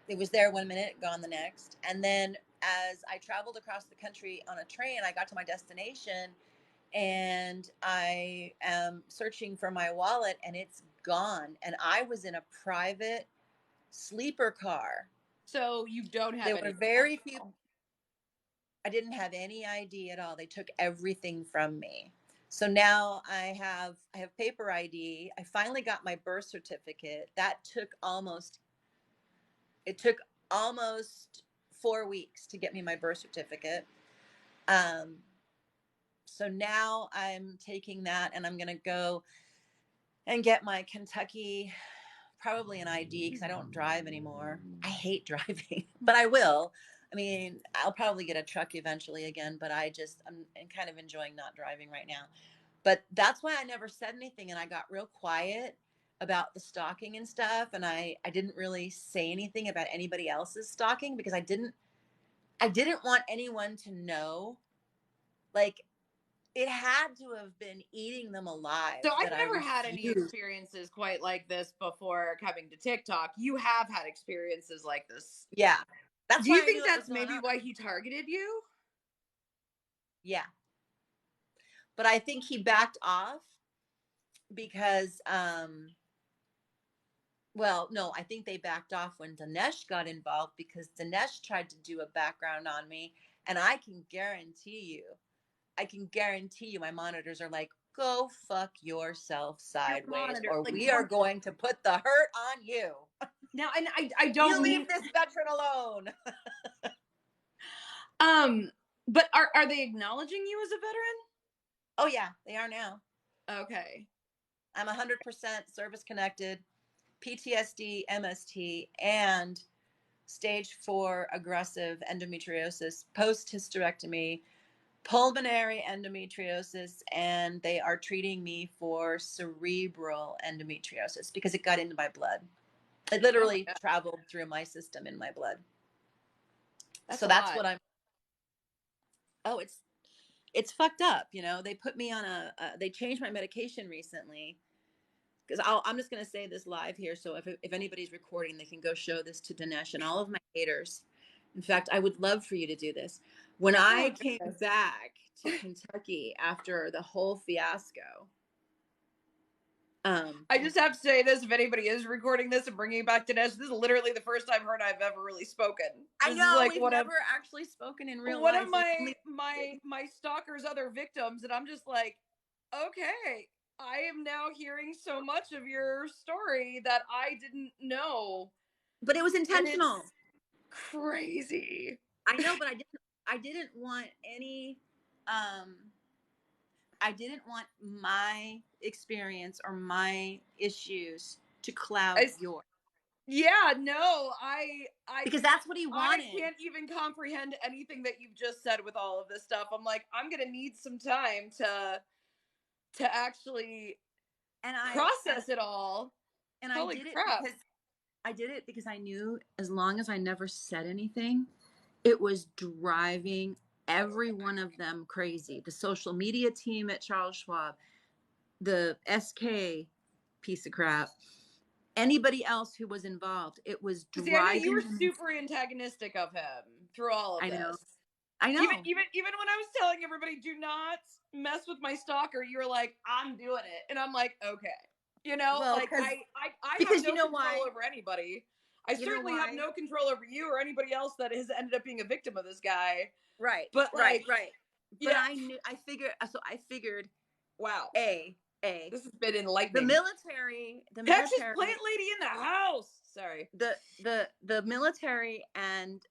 It was there one minute, gone the next. And then as I traveled across the country on a train, I got to my destination and I am searching for my wallet and it's gone. And I was in a private sleeper car. So you don't have There any. were very few. I didn't have any ID at all. They took everything from me. So now I have paper ID. I finally got my birth certificate. That took almost 4 weeks to get me my birth certificate. So now I'm taking that and I'm going to go and get my Kentucky, probably an ID because I don't drive anymore. I hate driving, but I will. I mean, I'll probably get a truck eventually again, but I'm kind of enjoying not driving right now. But that's why I never said anything and I got real quiet about the stalking and stuff. And I didn't really say anything about anybody else's stalking because I didn't want anyone to know. Like, it had to have been eating them alive. So I've that never I had any refused. experiences quite like this before coming to TikTok. You have had experiences like this. Yeah. That's Do why you I think knew it that's was going maybe on. why he targeted you? Yeah. But I think he backed off because well, no, I think they backed off when Dinesh got involved because Dinesh tried to do a background on me. And I can guarantee you my monitors are like, go fuck yourself sideways or like, we are going to put the hurt on you. Now, and I don't You mean leave this veteran alone. but are they acknowledging you as a veteran? Oh yeah, they are now. Okay. I'm 100% service connected, PTSD, MST, and stage 4 aggressive endometriosis, post hysterectomy, pulmonary endometriosis, and they are treating me for cerebral endometriosis because it got into my blood. It literally traveled through my system in my blood. So that's what I'm. Oh, it's fucked up. You know, they put me on they changed my medication recently because I'm just going to say this live here. So if anybody's recording, they can go show this to Dinesh and all of my haters. In fact, I would love for you to do this. When I came back to Kentucky after the whole fiasco, I just have to say this: if anybody is recording this and bringing it back to Dinesh, this is literally the first I've heard I've ever really spoken. I know we've never actually spoken in real life. One of my stalker's other victims, and I'm just like, okay, I am now hearing so much of your story that I didn't know. But it was intentional. Crazy. I know, but I didn't want any I didn't want my experience or my issues to cloud yours. Yeah, no, I because that's what he wanted. I can't even comprehend anything that you've just said with all of this stuff. I'm like, I'm gonna need some time to actually process it all. And I did it because I knew as long as I never said anything, it was driving every one of them crazy. The social media team at Charles Schwab, the SK piece of crap, anybody else who was involved, it was driving. I know you were super antagonistic of him through all of this. I know. Even when I was telling everybody, do not mess with my stalker, you were like, I'm doing it. And I'm like, okay. You know, well, like I have no control over anybody. I certainly have no control over you or anybody else that has ended up being a victim of this guy. Right. But like, right. But I figured, wow. This has been enlightening. The military Texas plant lady in the house. Sorry. The military and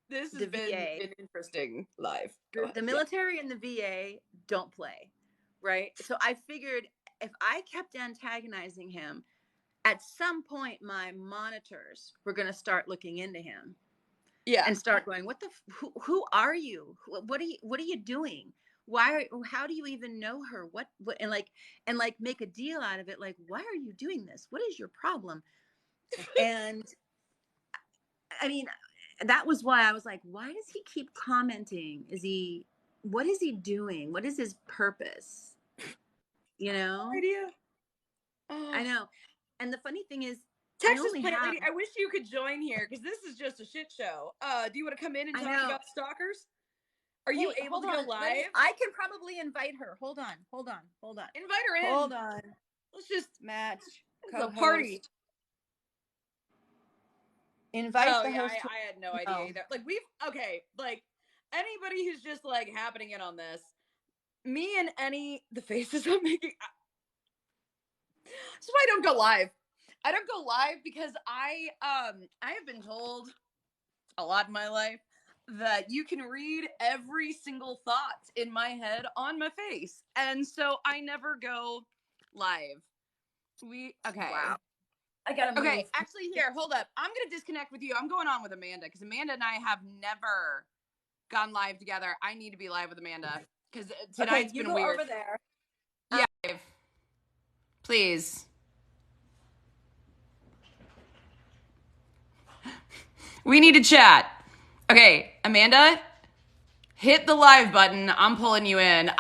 this has been an interesting live. The military and the VA don't play, right? So I figured if I kept antagonizing him, at some point my monitors were going to start looking into him. Yeah. And start going, what the who are you? What are you doing? How do you even know her? What and like make a deal out of it, like, why are you doing this? What is your problem? And I mean, that was why I was like, why does he keep commenting? What is he doing? What is his purpose? You know? No idea. I know. And the funny thing is, Texas Plant Lady, I wish you could join here because this is just a shit show. Do you want to come in and talk about stalkers? Are you able to go live? I can probably invite her. Hold on. Invite her in. Hold on. Let's just match. It's a party. Invite the host. I had no idea either. Like like anybody who's just like happening in on this, me and the faces I'm making. That's why I don't go live. I don't go live because I have been told a lot in my life that you can read every single thought in my head on my face. And so I never go live. Wow. I gotta move. Okay, actually here, hold up. I'm gonna disconnect with you. I'm going on with Amanda because Amanda and I have never gone live together. I need to be live with Amanda because tonight's been weird. Over there. Yeah. Please. We need to chat. Okay, Amanda, hit the live button. I'm pulling you in.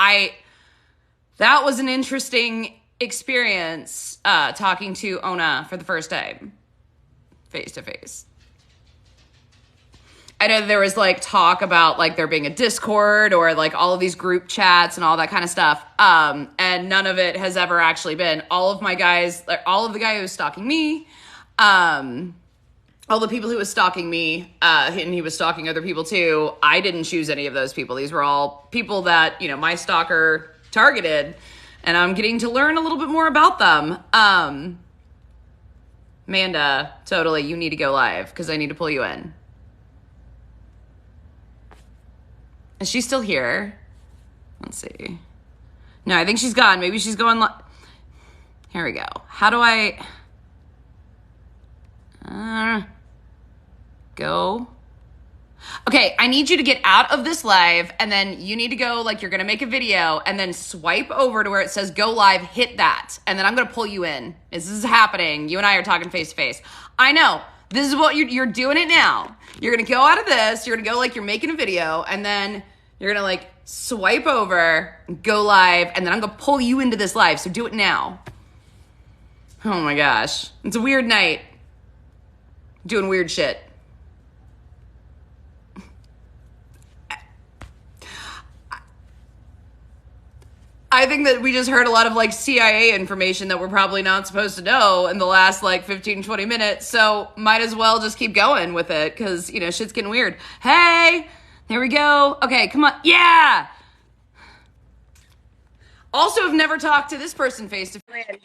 That was an interesting experience talking to Ona for the first time, face to face. I know there was like talk about like there being a Discord or like all of these group chats and all that kind of stuff. And none of it has ever actually been. All of the guy who was stalking me, all the people who was stalking me, and he was stalking other people too. I didn't choose any of those people. These were all people that, my stalker targeted, and I'm getting to learn a little bit more about them. Amanda, totally, you need to go live because I need to pull you in. Is she still here? Let's see. No, I think she's gone. Maybe she's going here we go. How do I go? Okay, I need you to get out of this live, and then you need to go, like, you're gonna make a video, and then swipe over to where it says go live, hit that, and then I'm gonna pull you in. This is happening. You and I are talking face to face. I know. This is what you're doing it now. You're gonna go out of this, you're gonna go like you're making a video, and then you're gonna like swipe over, go live, and then I'm gonna pull you into this live, so do it now. Oh my gosh. It's a weird night. Doing weird shit. I think that we just heard a lot of like CIA information that we're probably not supposed to know in the last like 15, 20 minutes. So might as well just keep going with it because, shit's getting weird. Hey, there we go. Okay, come on. Yeah. Also have never talked to this person face to face. Hey.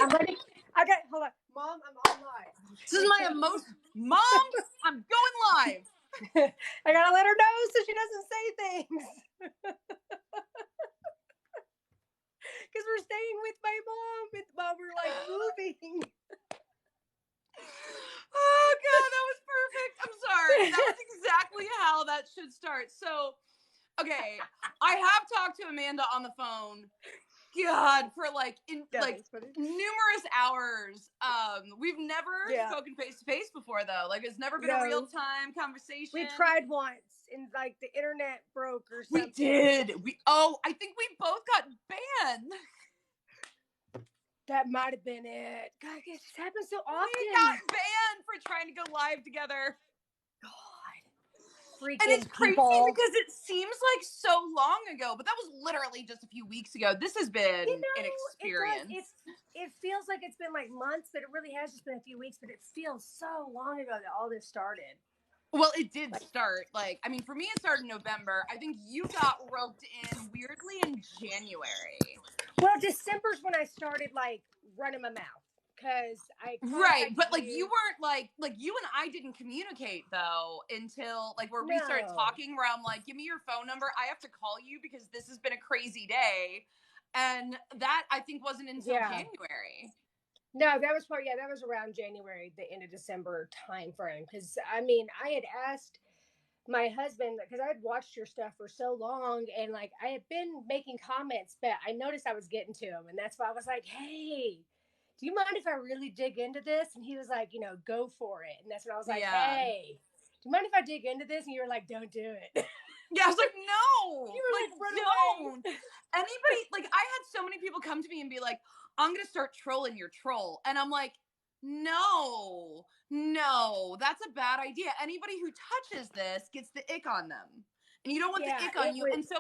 Okay, hold on. Mom, I'm on live. This is my emotion. Mom, I'm going live. I gotta let her know so she doesn't say things. Because we're staying with my mom while we're like moving. Oh God, that was perfect. I'm sorry. That was exactly how that should start. So, okay, I have talked to Amanda on the phone. God, for numerous hours. We've never spoken face to face before, though. Like, it's never been a real time conversation. We tried once, and like the internet broke or something. We did. I think we both got banned. That might have been it. God, it happens so often. We got banned for trying to go live together. Freaking and it's crazy people. because it seems like so long ago, but that was literally just a few weeks ago. This has been an experience. It feels like it's been like months, but it really has just been a few weeks. But it feels so long ago that all this started. Well, it did start. For me, it started in November. I think you got roped in weirdly in January. Well, December's when I started running my mouth. Because but you weren't you and I didn't communicate though until where we started talking, where I'm like, give me your phone number, I have to call you because this has been a crazy day. And that I think wasn't until January. No, that was probably, yeah, that was around January, the end of December time frame. Because I mean, I had asked my husband because I had watched your stuff for so long, and like I had been making comments, but I noticed I was getting to him, and that's why I was like, "Hey, do you mind if I really dig into this?" And he was like, "Go for it." And that's when I was like, Yeah. "Hey, do you mind if I dig into this?" And you were like, "Don't do it." Yeah, I was like, no, You were like, like, "Run don't. away." Anybody, like, I had so many people come to me and be like, I'm gonna start trolling your troll. And I'm like, no, that's a bad idea. Anybody who touches this gets the ick on them. And you don't want Yeah, the ick on it you. was. And so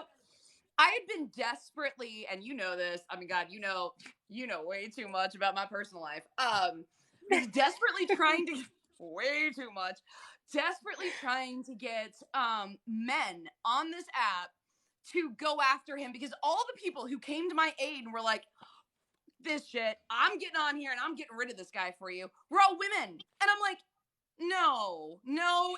I had been desperately, and you know this, I mean, God, you know way too much about my personal life. Was desperately trying to way too much. Desperately trying to get men on this app to go after him because all the people who came to my aid and were like, this shit, I'm getting on here and I'm getting rid of this guy for you, we're all women. And I'm like, no,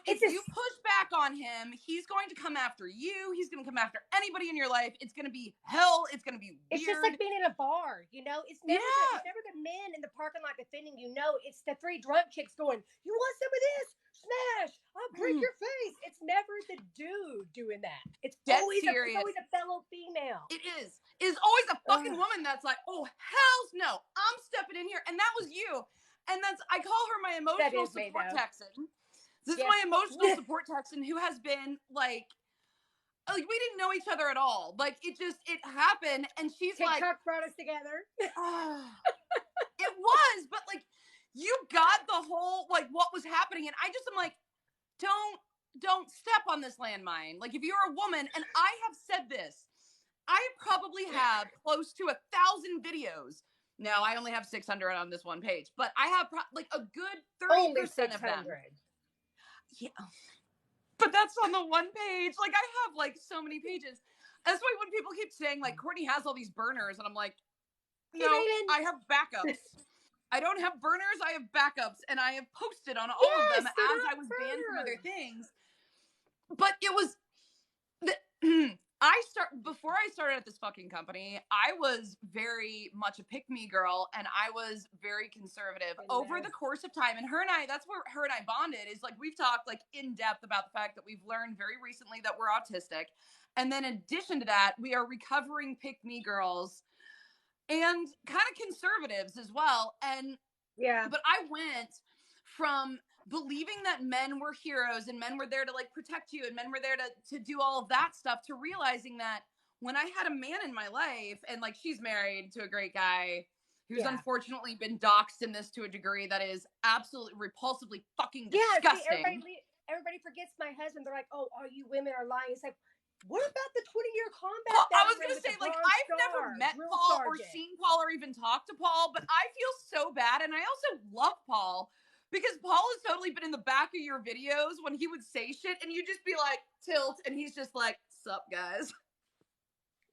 if It's you push back on him, he's going to come after you. He's going to come after anybody in your life. It's going to be hell. It's going to be weird. It's just like being in a bar, It's never it's never the men in the parking lot defending you. No, it's the three drunk chicks going, "You want some of this? Smash! I'll break your face." It's never the dude doing that. It's always a fellow female. It is. It is always a fucking woman that's like, oh hell's no, I'm stepping in here, and that was you. And I call her my emotional support Texan. This is my emotional support Texan who has been like we didn't know each other at all. Like it happened, and she's like, TikTok brought us together. It was, but like you got the whole like what was happening, and I just am like, don't step on this landmine. Like if you're a woman, and I have said this, I probably have close to 1,000 videos. No, I only have 600 on this one page, but I have like a good 30% of them. Yeah, but that's on the one page. Like I have like so many pages. That's why when people keep saying like Courtney has all these burners, and I'm like, no, I have backups. I don't have burners. I have backups, and I have posted on all of them as I was banned from other things. But it was before I started at this fucking company, I was very much a pick-me girl, and I was very conservative over the course of time. And her and I, that's where her and I bonded, is like we've talked like in depth about the fact that we've learned very recently that we're autistic. And then in addition to that, we are recovering pick-me girls and kind of conservatives as well. And but I went from believing that men were heroes and men were there to like protect you and men were there to do all of that stuff, to realizing that when I had a man in my life, and like she's married to a great guy who's unfortunately been doxxed in this to a degree that is absolutely repulsively fucking disgusting. See, everybody forgets my husband. They're like, "Oh, all you women are lying." It's like, what about the 20-year combat? I was going to say, like, I've never met Paul or seen Paul or even talked to Paul, but I feel so bad. And I also love Paul because Paul has totally been in the back of your videos when he would say shit and you'd just be like, tilt. And he's just like, sup, guys.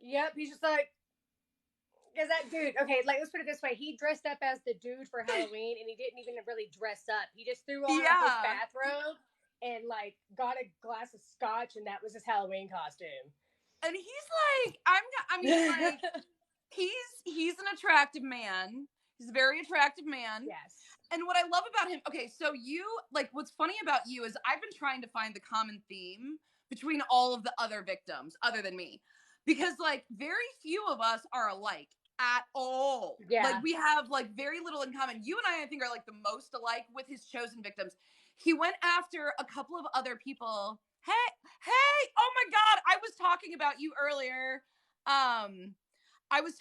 Yep. He's just like, because that dude, okay, like, let's put it this way. He dressed up as the dude for Halloween and he didn't even really dress up. He just threw on his bathrobe and like got a glass of scotch, and that was his Halloween costume. And he's like, he's an attractive man. He's a very attractive man. Yes. And what I love about him, okay, so you, like, what's funny about you is I've been trying to find the common theme between all of the other victims other than me. Because, like, very few of us are alike at all. Yeah. Like, we have, like, very little in common. You and I think, are, like, the most alike with his chosen victims. He went after a couple of other people. Hey, oh my God, I was talking about you earlier. I was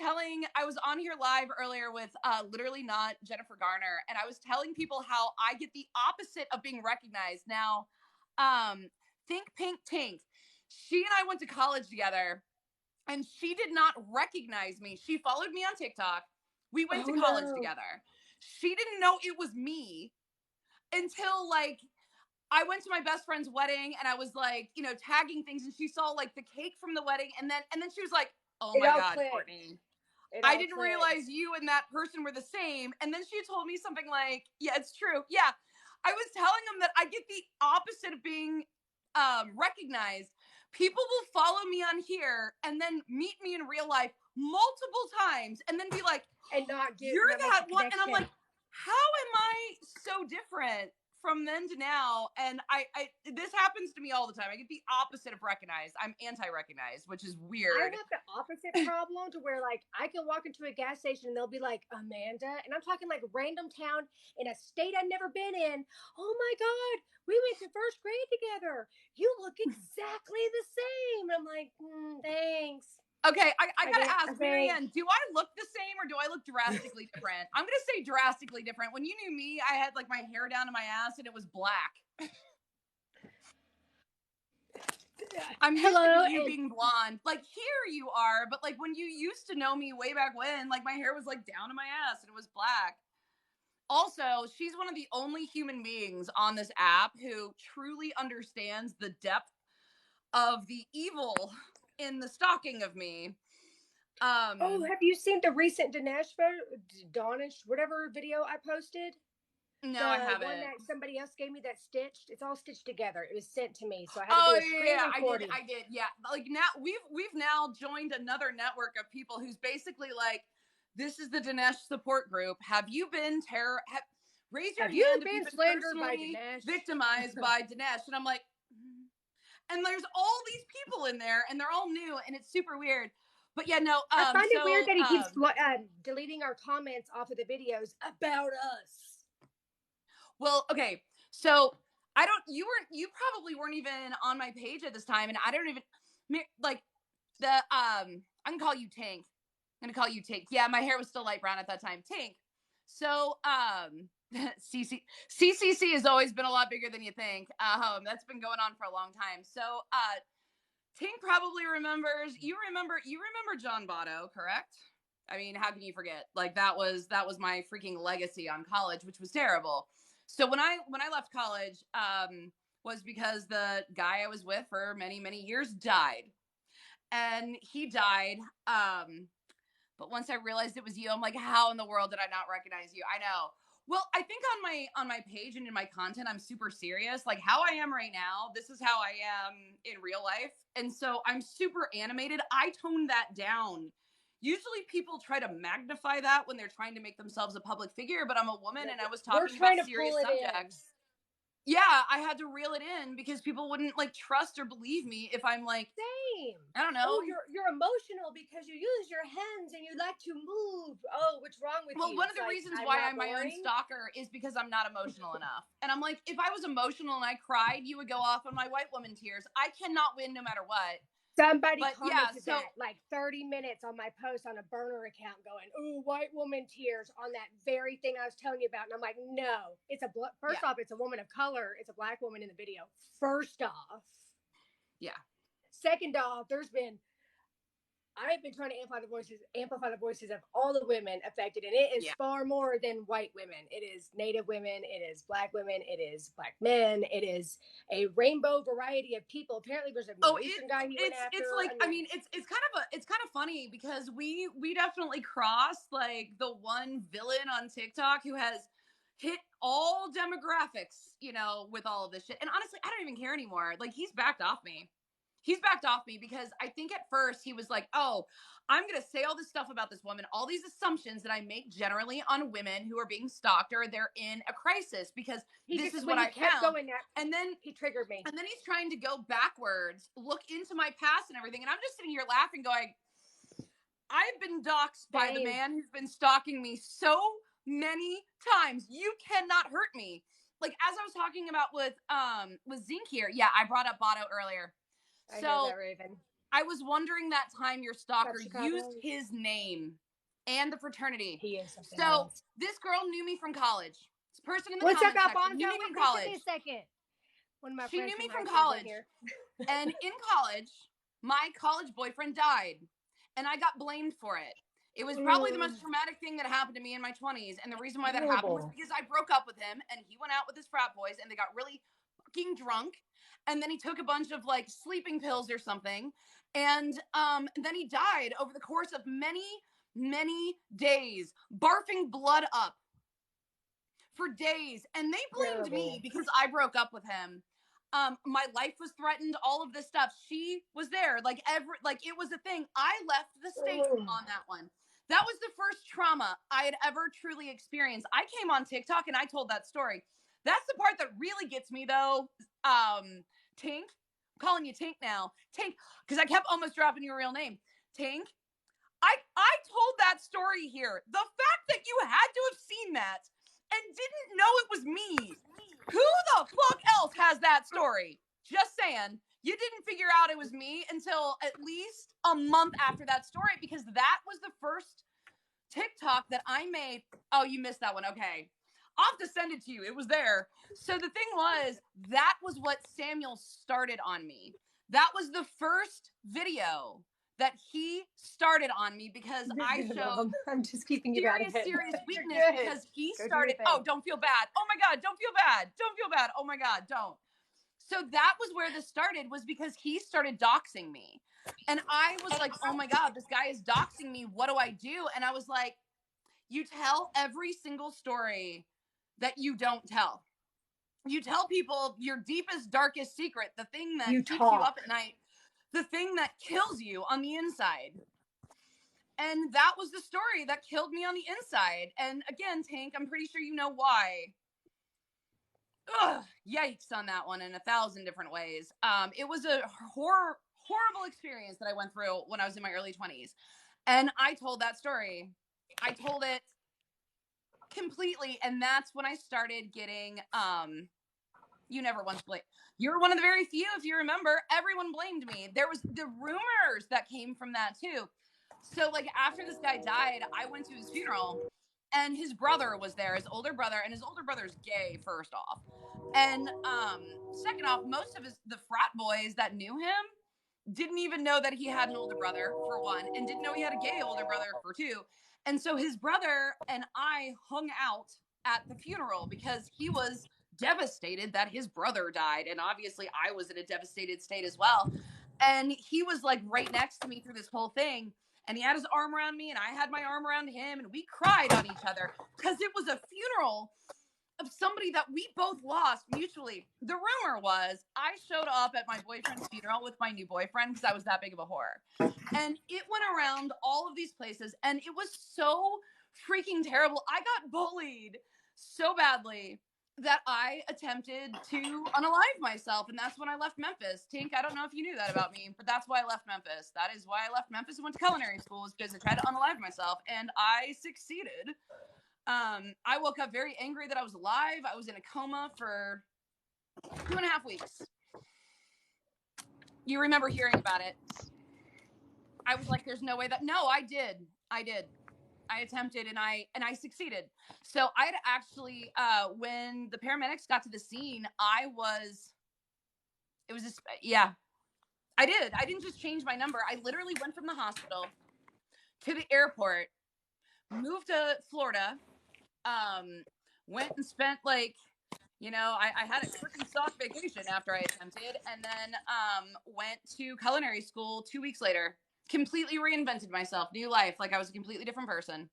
on here live earlier with Literally Not Jennifer Garner, and I was telling people how I get the opposite of being recognized. Now, Think Pink Tink, she and I went to college together, and she did not recognize me. She followed me on TikTok. We went to college together. She didn't know it was me until, like, I went to my best friend's wedding, and I was, like, you know, tagging things, and she saw, like, the cake from the wedding, and then she was like, oh my God, Courtney, I didn't realize you and that person were the same. And then she told me something like, yeah, it's true. Yeah. I was telling them that I get the opposite of being recognized. People will follow me on here and then meet me in real life multiple times and then be like, and not get you're that one. And I'm like, how am I so different from then to now? And I this happens to me all the time. I get the opposite of recognized. I'm anti-recognized, which is I weird. have the opposite problem to where like I can walk into a gas station and they'll be like Amanda, and I'm talking like random town in a state I've never been in. Oh my god, we went to first grade together. You look exactly the same. I'm like, thanks. Okay, I gotta think- I ask, think- Marianne, do I look the same or do I look drastically different? I'm gonna say drastically different. When you knew me, I had like my hair down to my ass and it was black. I'm used Hello, to you and- being blonde. Like here you are, but like when you used to know me way back when, like my hair was like down to my ass and it was black. Also, she's one of the only human beings on this app who truly understands the depth of the evil in the stalking of me. Oh, have you seen the recent Dinesh Donish, whatever video I posted? No, the I haven't. one that somebody else gave me that stitched. It's all stitched together. It was sent to me, so I had to Oh do a screen yeah, recording. I did. Yeah, like now we've now joined another network of people who's basically like, this is the Dinesh support group. Have you been raise your Have you hand if been you've been slandered by personally Dinesh? victimized by Dinesh? And I'm like, and there's all these people in there, and they're all new, and it's super weird. But yeah, no. I find it weird that he keeps deleting our comments off of the videos about us. Well, okay, so you probably weren't even on my page at this time, and I don't even like I can call you Tank. I'm gonna call you Tank. Yeah, my hair was still light brown at that time. Tank. So CCC has always been a lot bigger than you think. That's been going on for a long time. So Tank probably remembers. You remember John Botto, correct? I mean, how can you forget? Like that was my freaking legacy on college, which was terrible. So when I left college, was because the guy I was with for many, many years died. And he died. But once I realized it was you, I'm like, how in the world did I not recognize you? I know. Well, I think on my page and in my content, I'm super serious. Like how I am right now, this is how I am in real life. And so I'm super animated. I toned that down. Usually people try to magnify that when they're trying to make themselves a public figure, but I'm a woman and I was talking about serious subjects. Yeah, I had to reel it in because people wouldn't like trust or believe me if I'm like, same. I don't know. Oh, you're emotional because you use your hands and you like to move. Oh, what's wrong with you? Well, one of the reasons why I'm my own stalker is because I'm not emotional enough. And I'm like, if I was emotional and I cried, you would go off on my white woman tears. I cannot win no matter what. Somebody commented that like 30 minutes on my post on a burner account going, ooh, white woman tears on that very thing I was telling you about. And I'm like, no, it's first off, it's a woman of color. It's a black woman in the video. First off. Yeah. Second off, I've been trying to amplify the voices of all the women affected, and it is far more than white women. It is Native women, it is black women, it is black men, it is a rainbow variety of people. Apparently, there's a Middle Eastern guy he went after. It's like it's kind of funny because we definitely crossed like the one villain on TikTok who has hit all demographics, you know, with all of this shit. And honestly, I don't even care anymore. Like he's backed off me. He's backed off me because I think at first he was like, oh, I'm going to say all this stuff about this woman, all these assumptions that I make generally on women who are being stalked or they're in a crisis because this is what I found. And then he triggered me. And then he's trying to go backwards, look into my past and everything. And I'm just sitting here laughing going, I've been doxxed by the man who's been stalking me so many times. You cannot hurt me. Like as I was talking about with Zink here. Yeah, I brought up Botto earlier. So I was wondering that time your stalker used his name and the fraternity. He is so this girl knew me from college. This person in the comment section knew me from college. Give me a second. One of my she knew me from college. And in college, my college boyfriend died. And I got blamed for it. It was probably the most traumatic thing that happened to me in my 20s. And the reason why that happened was because I broke up with him and he went out with his frat boys and they got really fucking drunk. And then he took a bunch of like sleeping pills or something. And then he died over the course of many, many days, barfing blood up for days. And they blamed me because I broke up with him. My life was threatened, all of this stuff. She was there. Like it was a thing. I left the state on that one. That was the first trauma I had ever truly experienced. I came on TikTok and I told that story. That's the part that really gets me though. Tink, I'm calling you Tink now. Tink, because I kept almost dropping your real name. Tink, I told that story here. The fact that you had to have seen that and didn't know it was me. Who the fuck else has that story? Just saying. You didn't figure out it was me until at least a month after that story, because that was the first TikTok that I made. Oh, you missed that one. Okay. I'll have to send it to you. It was there. So the thing was, that was what Samuel started on me. That was the first video that he started on me, because I showed I'm just keeping you serious weakness because he started. Oh, don't feel bad. Oh my God, don't feel bad. Don't feel bad. Oh my God, don't. So that was where this started, was because he started doxing me. And I was like, oh my God, this guy is doxing me. What do I do? And I was like, you tell every single story that you don't tell. You tell people your deepest, darkest secret, the thing that keeps you up at night, the thing that kills you on the inside. And that was the story that killed me on the inside. And again, Tank, I'm pretty sure you know why. Ugh, yikes on that one in 1,000 different ways. It was a horrible experience that I went through when I was in my early 20s. And I told that story. I told it completely. And that's when I started getting, you never once blamed. You were one of the very few, if you remember, everyone blamed me. There was the rumors that came from that too. So like after this guy died, I went to his funeral and his brother was there, his older brother, and his older brother's gay, first off. And second off, most of the frat boys that knew him didn't even know that he had an older brother, for one, and didn't know he had a gay older brother, for two. And so his brother and I hung out at the funeral because he was devastated that his brother died. And obviously I was in a devastated state as well. And he was like right next to me through this whole thing. And he had his arm around me and I had my arm around him, and we cried on each other because it was a funeral of somebody that we both lost mutually. The rumor was I showed up at my boyfriend's funeral with my new boyfriend because I was that big of a whore. And it went around all of these places and it was so freaking terrible. I got bullied so badly that I attempted to unalive myself, and that's when I left Memphis. Tink, I don't know if you knew that about me, but that's why I left Memphis. That is why I left Memphis and went to culinary school, is because I tried to unalive myself, and I succeeded. I woke up very angry that I was alive. I was in a coma for 2.5 weeks. You remember hearing about it. I was like, there's no way that... No, I did. I attempted and I succeeded. So I'd actually, when the paramedics got to the scene, I didn't just change my number. I literally went from the hospital to the airport, moved to Florida, went and spent like, I had a freaking soft vacation after I attempted, and then went to culinary school 2 weeks later. Completely reinvented myself, new life, like I was a completely different person.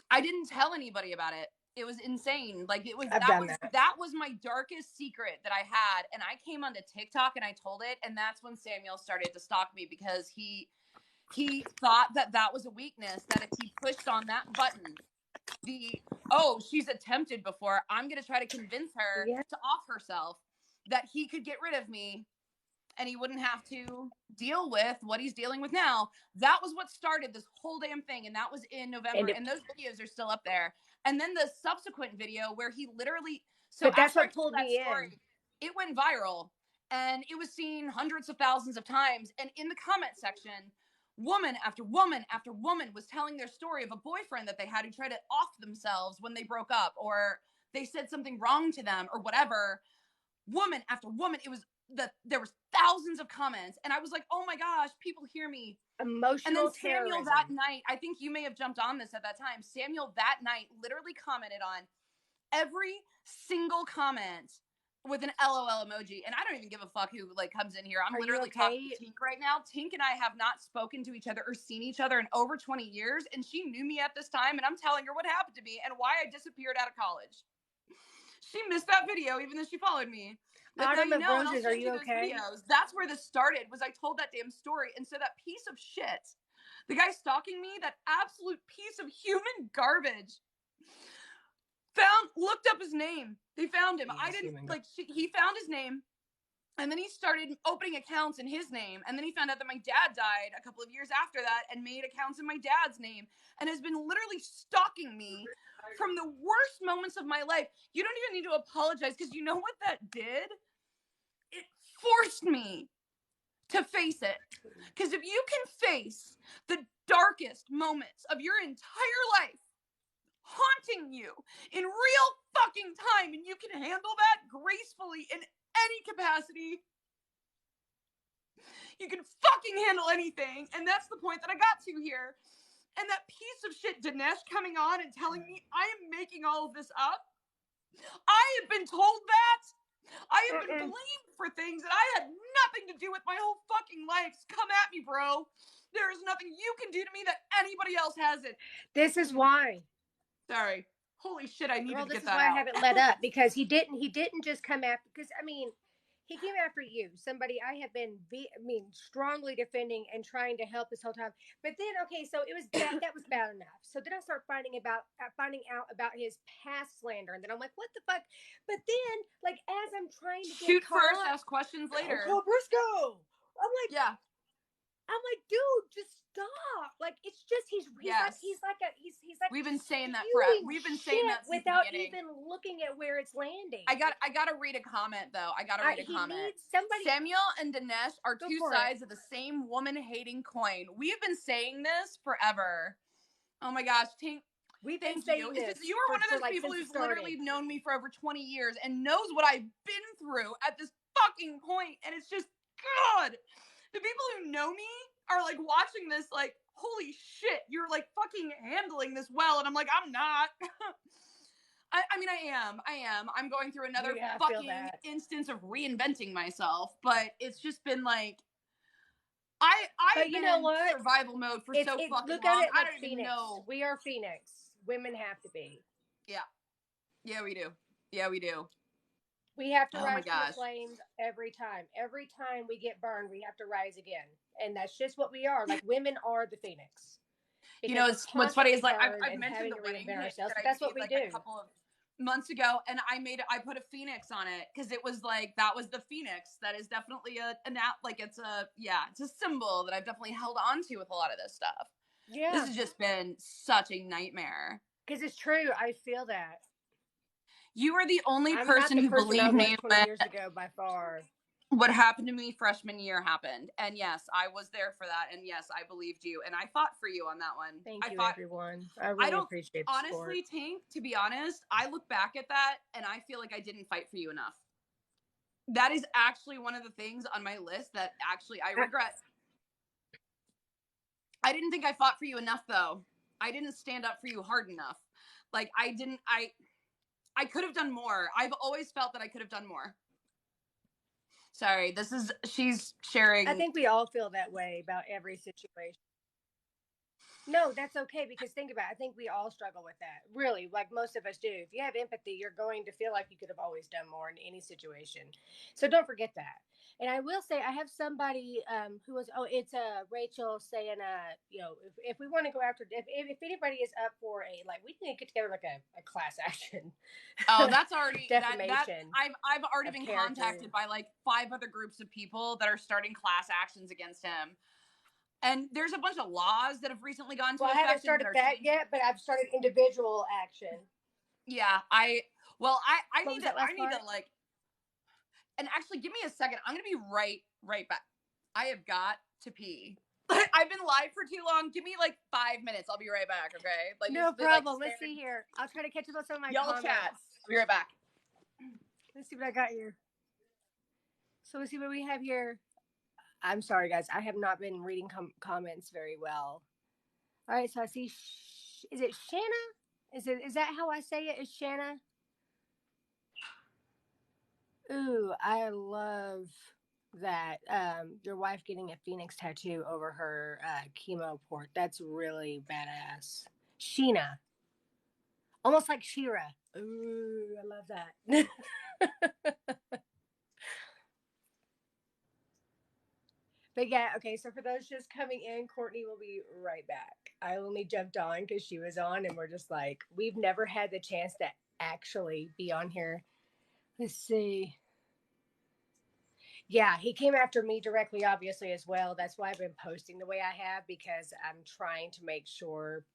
I didn't tell anybody about it. It was insane. Like that was my darkest secret that I had, and I came onto TikTok and I told it, and that's when Samuel started to stalk me, because he thought that was a weakness, that if he pushed on that button, she's attempted before, I'm going to try to convince her to off herself, that he could get rid of me and he wouldn't have to deal with what he's dealing with now. That was what started this whole damn thing. And that was in November. And those videos are still up there. And then the subsequent video where he literally, but that's what pulled me in. It went viral and it was seen hundreds of thousands of times. And in the comment section, woman after woman after woman was telling their story of a boyfriend that they had who tried to off themselves when they broke up, or they said something wrong to them or whatever. Woman after woman. There was thousands of comments, and I was like, oh my gosh, people hear me. Emotional And then terrorism. Samuel that night, I think you may have jumped on this at that time. Samuel that night literally commented on every single comment with an LOL emoji. And I don't even give a fuck who comes in here. I'm literally talking to Tink right now. Tink and I have not spoken to each other or seen each other in over 20 years. And she knew me at this time. And I'm telling her what happened to me and why I disappeared out of college. She missed that video, even though she followed me. Autumn of Roses, are you okay? That's where this started, was I told that damn story. And so that piece of shit The guy stalking me, that absolute piece of human garbage, looked up his name. They found him. I didn't, like, he found his name, and then he started opening accounts in his name, and then he found out that my dad died a couple of years after that and made accounts in my dad's name, and has been literally stalking me from the worst moments of my life. You don't even need to apologize, because you know what that did? It forced me to face it. Because if you can face the darkest moments of your entire life haunting you in real fucking time, and you can handle that gracefully in any capacity, you can fucking handle anything. And that's the point that I got to here. And that piece of shit Dinesh coming on and telling me I am making all of this up, I have been told that. I have been blamed for things that I had nothing to do with my whole fucking life. Come at me, bro. There is nothing you can do to me that anybody else hasn't. This is why. Sorry. Holy shit, I needed to get that out. This is why I haven't let up, because he didn't just come after, because I mean, he came after you, somebody I have been strongly defending and trying to help this whole time. But then, okay, so it was that was bad enough. So then I start finding out about his past slander, and then I'm like, what the fuck? But then, like, as I'm trying to shoot first, ask questions later. Oh, Briscoe. I'm like, yeah. I'm like, dude, just stop. Like, it's just he's like we've been saying that forever. We've been saying that since without the beginning. even looking at where it's landing. I gotta read a comment though. Somebody. Samuel and Dinesh are two sides of the same woman-hating coin. We have been saying this forever. Oh my gosh, Tink. We've been saying this. You are one of those people who's literally known me for over 20 years and knows what I've been through at this fucking point. And it's just, God. The people who know me are like watching this like, holy shit, you're like fucking handling this well. And I'm like, I'm not. I mean, I am. I'm going through another fucking instance of reinventing myself. But it's just been like, I've been in survival mode for so fucking long. Look at it like Phoenix. Even know. We are Phoenix. Women have to be. Yeah. Yeah, we do. Yeah, we do. We have to rise to the flames every time. Every time we get burned, we have to rise again. And that's just what we are. Like, women are the Phoenix. You know, what's funny is, like, I've mentioned the wedding pic that that's what we do. A couple of months ago, and I put a phoenix on it because it was like, that was the phoenix. That is definitely it's a symbol that I've definitely held on to with a lot of this stuff. Yeah. This has just been such a nightmare. Because it's true. I feel that. You are the only person who believed me 20 years ago by far. What happened to me freshman year happened. And yes, I was there for that. And yes, I believed you. And I fought for you on that one. Thank you, everyone. I really appreciate the honestly, Tink, to be honest, I look back at that and I feel like I didn't fight for you enough. That is actually one of the things on my list that actually I regret. I didn't think I fought for you enough, though. I didn't stand up for you hard enough. Like, I could have done more. I've always felt that I could have done more. Sorry, she's sharing. I think we all feel that way about every situation. No, that's okay, because think about it. I think we all struggle with that. Really, like most of us do. If you have empathy, you're going to feel like you could have always done more in any situation. So don't forget that. And I will say, I have somebody who was, it's Rachel saying, if we want to go after, if anybody is up for we need to get together like a class action. Oh, that's already defamation. I've already been contacted by like 5 other groups of people that are starting class actions against him. And there's a bunch of laws that have recently gone to effect. I haven't started that yet, but I've started individual action. Yeah, I need to like. And actually, give me a second. I'm gonna be right back. I have got to pee. I've been live for too long. Give me like 5 minutes. I'll be right back. Okay? Like, no problem. Let's see here. I'll try to catch up on some of my comments. Chat. I'll be right back. Let's see what I got here. So let's see what we have here. I'm sorry, guys. I have not been reading comments very well. All right, so I see. Is it Shanna? Is that how I say it? Is Shanna? Ooh, I love that. Your wife getting a phoenix tattoo over her chemo port. That's really badass. Sheena. Almost like Shira. Ooh, I love that. But yeah, okay, so for those just coming in, Courtney will be right back. I only jumped on because she was on, and we're just like, we've never had the chance to actually be on here. Let's see. Yeah, he came after me directly, obviously, as well. That's why I've been posting the way I have, because I'm trying to make sure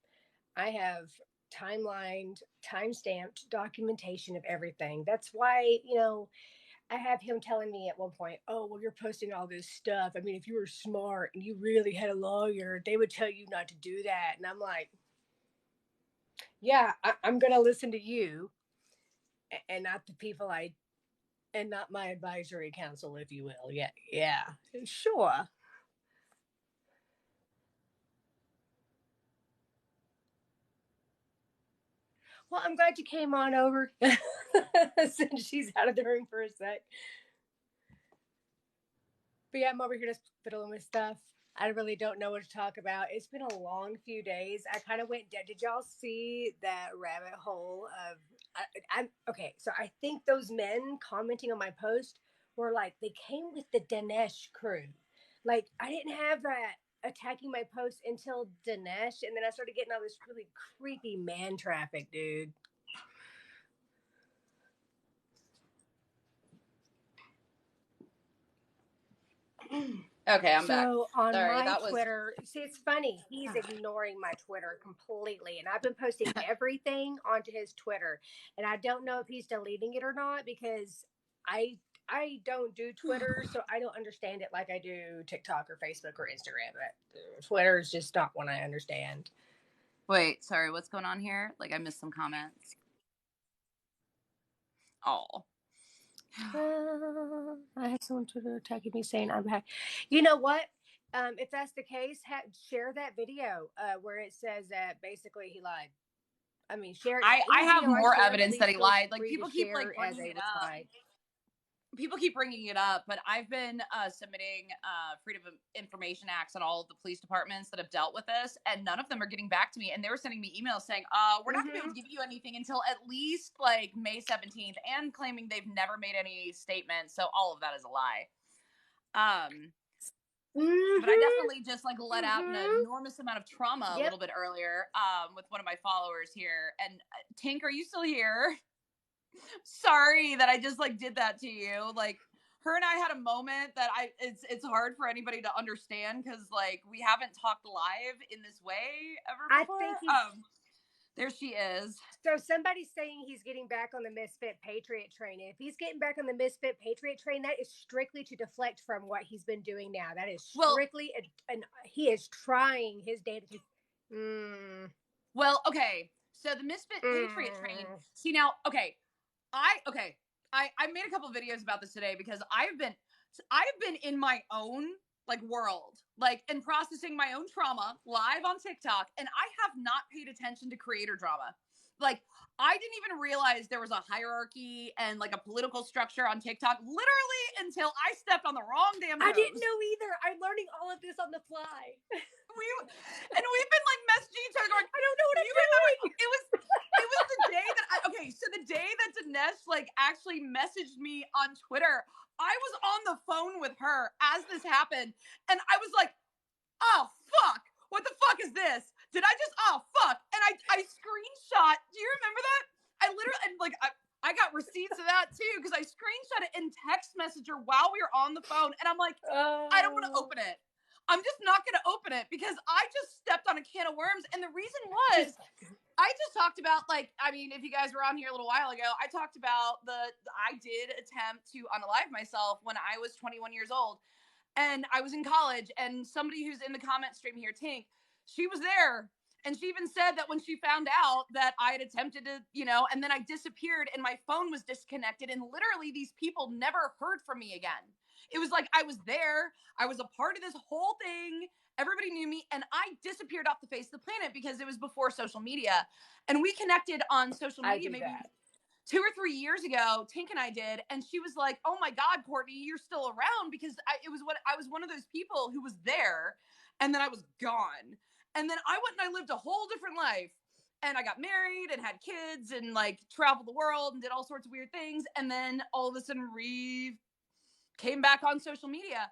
I have timelined, time stamped documentation of everything. That's why, I have him telling me at one point, "Oh, well, you're posting all this stuff. I mean, if you were smart and you really had a lawyer, they would tell you not to do that." And I'm like, "Yeah, I'm going to listen to you and not the people and not my advisory council, if you will." Yeah, yeah, sure. Well, I'm glad you came on over since she's out of the room for a sec. But yeah, I'm over here just fiddling with stuff. I really don't know what to talk about. It's been a long few days. I kind of went dead. Did y'all see that rabbit hole of? I'm okay. So I think those men commenting on my post were like they came with the Dinesh crew. Like I didn't have that attacking my post until Dinesh, and then I started getting all this really creepy man traffic, dude. Okay, I'm back. So on Sorry, my that was Twitter, see, it's funny. He's ignoring my Twitter completely, and I've been posting everything onto his Twitter, and I don't know if he's deleting it or not because I don't do Twitter, so I don't understand it like I do TikTok or Facebook or Instagram. But Twitter is just not one I understand. Wait, sorry, what's going on here? Like I missed some comments. Oh. I had someone Twitter attacking me saying I'm hacked. You know what? If that's the case, share that video where it says that basically he lied. I mean, share. I have more share, evidence that he feel lied. Like free people to keep like share as bringing a it up. reply. People keep bringing it up, but I've been submitting Freedom of Information Acts on all of the police departments that have dealt with this, and none of them are getting back to me. And they were sending me emails saying, we're not going to be able to give you anything until at least like May 17th, and claiming they've never made any statements. So all of that is a lie. But I definitely just like let out an enormous amount of trauma a little bit earlier with one of my followers here. And Tink, are you still here? Sorry that I just like did that to you. Like her and I had a moment that it's hard for anybody to understand because like we haven't talked live in this way ever before. I think there she is. So somebody's saying he's getting back on the Misfit Patriot train. If he's getting back on the Misfit Patriot train, that is strictly to deflect from what he's been doing now. That is strictly, and he is trying his day to. Well, okay. So the Misfit Patriot train. See now, okay. I made a couple of videos about this today because I've been in my own like world, like and processing my own trauma live on TikTok, and I have not paid attention to creator drama. Like I didn't even realize there was a hierarchy and like a political structure on TikTok literally until I stepped on the wrong damn toes. I didn't know either. I'm learning all of this on the fly. We've been like messaging each other going, I don't know what I'm doing. It was the day that so the day that Dinesh like actually messaged me on Twitter, I was on the phone with her as this happened, and I was like, oh fuck, what the fuck is this? Did I just fuck? And I screenshot. Do you remember that? I literally and like I got receipts of that too because I screenshot it and text messaged her while we were on the phone, and I'm like, I don't want to open it. I'm just not going to open it because I just stepped on a can of worms. And the reason was I just talked about like, I mean, if you guys were on here a little while ago, I talked about I did attempt to unalive myself when I was 21 years old and I was in college, and somebody who's in the comment stream here, Tink, she was there. And she even said that when she found out that I had attempted to, and then I disappeared and my phone was disconnected, and literally these people never heard from me again. It was like I was there. I was a part of this whole thing. Everybody knew me, and I disappeared off the face of the planet because it was before social media. And we connected on social media maybe 2 or 3 years ago. Tink and I did, and she was like, "Oh my God, Courtney, you're still around," because I was one of those people who was there, and then I was gone. And then I went and I lived a whole different life. And I got married and had kids and like traveled the world and did all sorts of weird things. And then all of a sudden came back on social media.